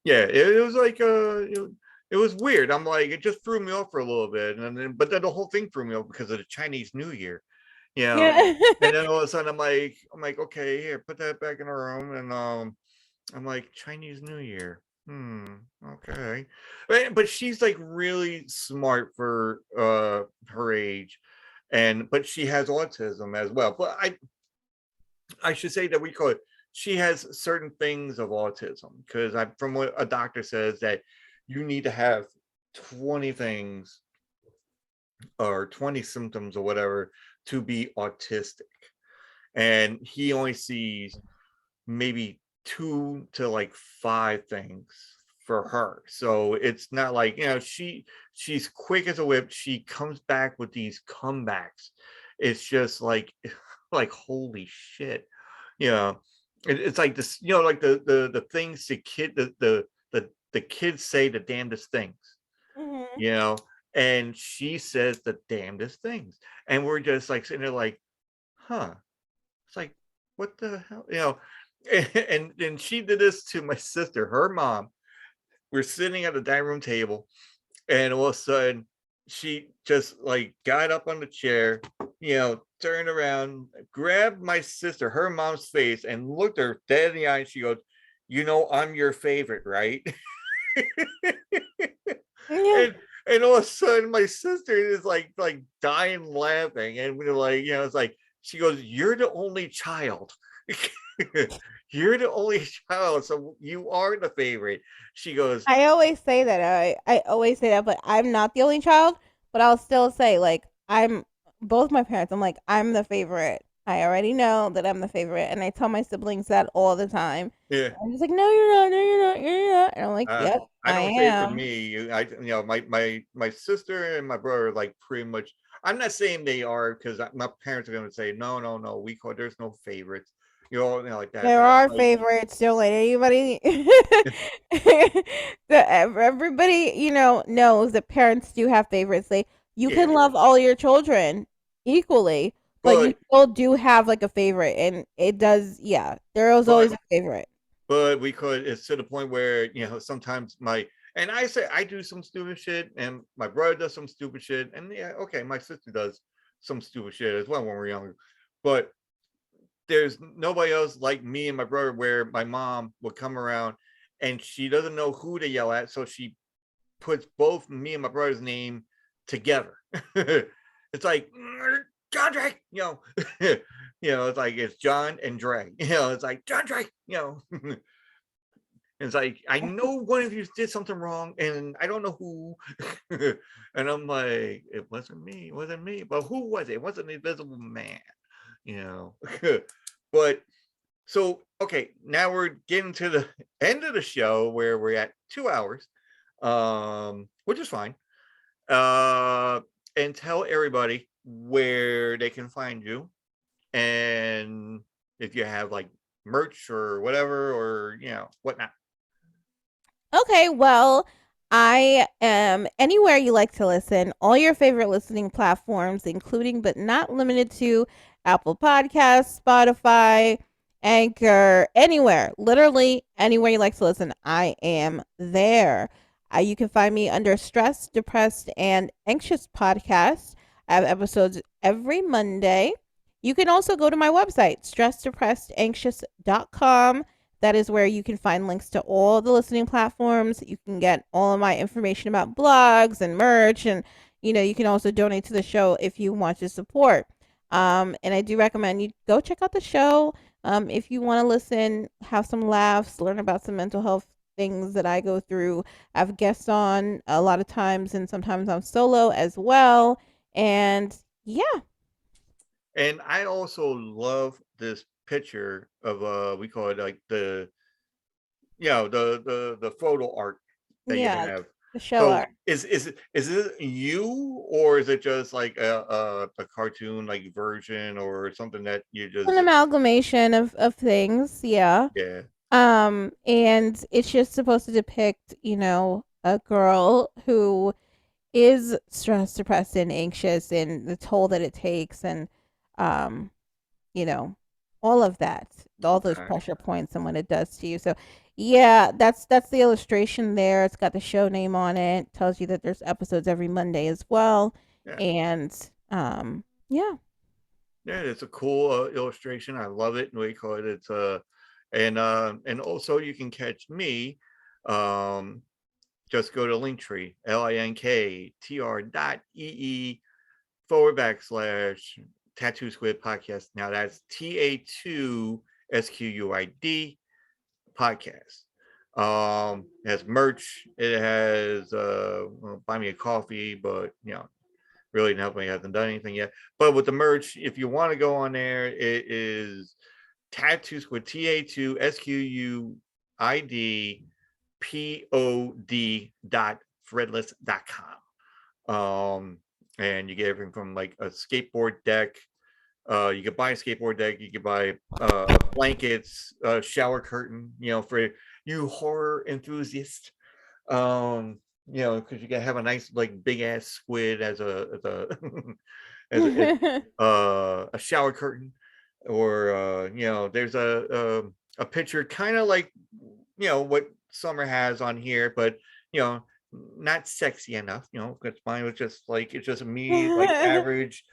Yeah, it was like it was weird. I'm like, it just threw me off for a little bit. And then but then the whole thing threw me off because of the Chinese New Year. You know, Yeah. and then all of a sudden I'm like, okay, here, put that back in the room. And I'm like, Chinese New Year. Okay. But she's like really smart for her age. But she has autism as well. But I should say that we call it, she has certain things of autism, because I from what a doctor says that you need to have 20 things or 20 symptoms or whatever to be autistic. And he only sees maybe 2 to 5 things for her. So it's not like, she's quick as a whip. She comes back with these comebacks. It's just like like holy shit. You know, it's like this, like the things the kids say the damnedest things, Hmm. you know, and she says the damnedest things. And we're just like sitting there like, huh. It's like, what the hell? And she did this to my sister, her mom. We're sitting at the dining room table, and all of a sudden, she just like got up on the chair, turned around, grabbed my sister, her mom's face, and looked her dead in the eye. And she goes, I'm your favorite, right? Yeah. and all of a sudden, my sister is like dying laughing, and we're like, it's like, she goes, "You're the only child." You're the only child, so you are the favorite. She goes, I always say that. I always say that, but I'm not the only child. But I'll still say, like, I'm both my parents. I'm like, I'm the favorite. I already know that I'm the favorite, and I tell my siblings that all the time. yeah. I'm just like, no, you're not. No, you're not. You're not. And I'm like, Uh, yep, I I don't say it for am. me. My sister and my brother are like pretty much. I'm not saying they are, because my parents are going to say no, no, no. There's no favorites, like that. There But I'm are like, favorites. Don't let anybody. Everybody, knows that parents do have favorites. You yeah. can love all your children equally, but you But still do have like a favorite, and it does. Yeah, there is but always a favorite. we could. It's to the point where sometimes and I say I do some stupid shit, and my brother does some stupid shit, and yeah, okay, my sister does some stupid shit as well when we're younger. But there's nobody else like me and my brother, where my mom would come around and she doesn't know who to yell at, so she puts both me and my brother's name together. It's like, John Drake, it's like it's John and Dre, it's like John Drake, It's like, I know one of you did something wrong, and I don't know who. And I'm like, it wasn't me, but who was it? It wasn't the Invisible Man, you know. But so, okay, now we're getting to the end of the show, where we're at 2 hours, which is fine. And tell everybody where they can find you, and if you have like merch or whatever, or whatnot. Okay, well, I am anywhere you like to listen, all your favorite listening platforms, including but not limited to Apple Podcasts, Spotify, Anchor, anywhere, literally anywhere you like to listen, I am there. You can find me under Stress, Depressed, and Anxious Podcast. I have episodes every Monday. You can also go to my website, stressdepressedanxious.com. That is where you can find links to all the listening platforms. You can get all of my information about blogs and merch, and you can also donate to the show if you want to support. And I do recommend you go check out the show. If you want to listen, have some laughs, learn about some mental health things that I go through. I have guests on a lot of times, and sometimes I'm solo as well. And yeah, And I also love this picture of we call it like the the photo art that you yeah, have. The show So art. is it you, or is it just like a cartoon like version or something that you An just amalgamation of things, yeah. yeah. And it's just supposed to depict, a girl who is stressed, depressed, and anxious, and the toll that it takes, and um, you know, all of that, all those Okay. pressure points and what it does to you. So, yeah, that's the illustration there. It's got the show name on it. Tells you that there's episodes every Monday as well, Yeah. and yeah. Yeah, it's a cool illustration. I love it. We call it. It's and also you can catch me. Um, just go to Linktree, linktr.ee// Tattoo Squid Podcast. Now that's TA2SQUID podcast. It has merch. It has well, buy me a coffee, but really helping. Hasn't done anything yet. But with the merch, if you want to go on there, it is Tattoo Squid, TATOSQUIDPOD.threadless.com. And you get everything from like a skateboard deck. You could buy a skateboard deck. You could buy blankets, shower curtain. For you horror enthusiasts. Because you gotta have a nice like big ass squid as a shower curtain, or there's a picture kind of like what Summer has on here, but you know not sexy enough, because mine was just like it's just me like average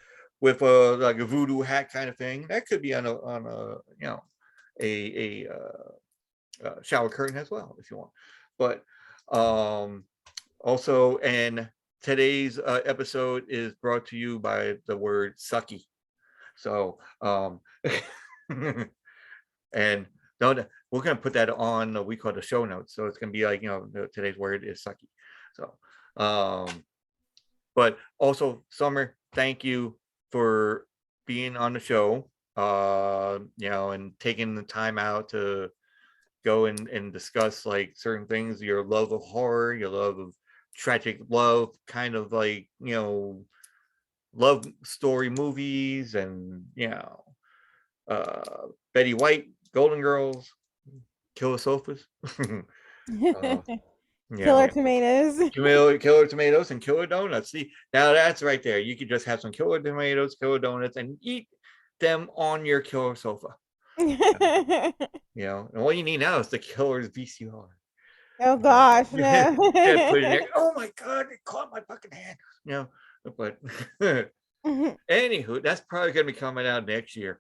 with a like a voodoo hat kind of thing. That could be on a shower curtain as well if you want. But also, and today's episode is brought to you by the word sucky. So and no, we're gonna put that on we call the show notes. So it's gonna be like today's word is sucky. So but also Summer, thank you for being on the show. And taking the time out to go and discuss like certain things, your love of horror, your love of tragic love, kind of like love story movies, and Betty White, Golden Girls, Killer Sofas. uh, Killer yeah, tomatoes. killer tomatoes and killer donuts. See, now that's right there. You could just have some killer tomatoes, killer donuts, and eat them on your killer sofa. And all you need now is the killer's VCR. Oh gosh, Yeah, no. put it in there. Oh my god, it caught my fucking hand. But anywho, that's probably gonna be coming out next year.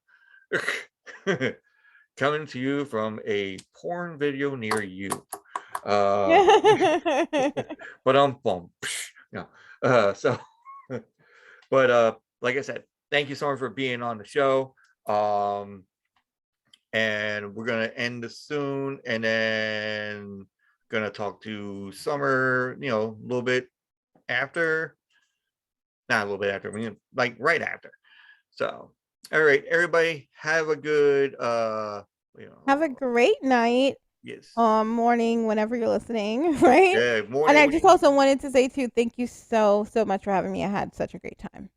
Coming to you from a porn video near you. But boom. So but like I said, thank you so much for being on the show. And we're gonna end this soon, and then gonna talk to Summer, a little bit after, not a little bit after, like right after. So, all right, everybody, have a good Have a great night, yes, morning, whenever you're listening, right? yeah, And I morning. just also wanted to say too, thank you so much for having me. I had such a great time.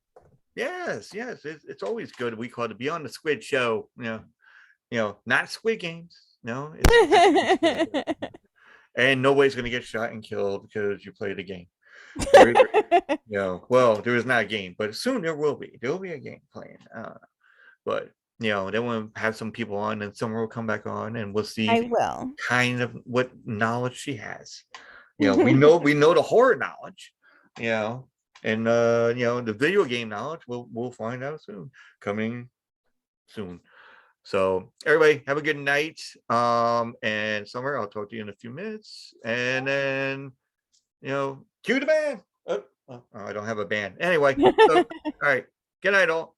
Yes, it's always good. We call it to be on the Squid Show. Not Squid Games. No, and nobody's gonna get shot and killed because you played a game. Well, there is not a game, but soon there will be. There will be a game playing. But then we'll have some people on, and Summer will come back on, and we'll I see will. kind of what knowledge she has. We know the horror knowledge, and the video game knowledge. We'll find out soon. Coming soon. So everybody have a good night. And Summer, I'll talk to you in a few minutes. And then, cue the band. Oh, I don't have a band. Anyway, so, all right. Good night, all.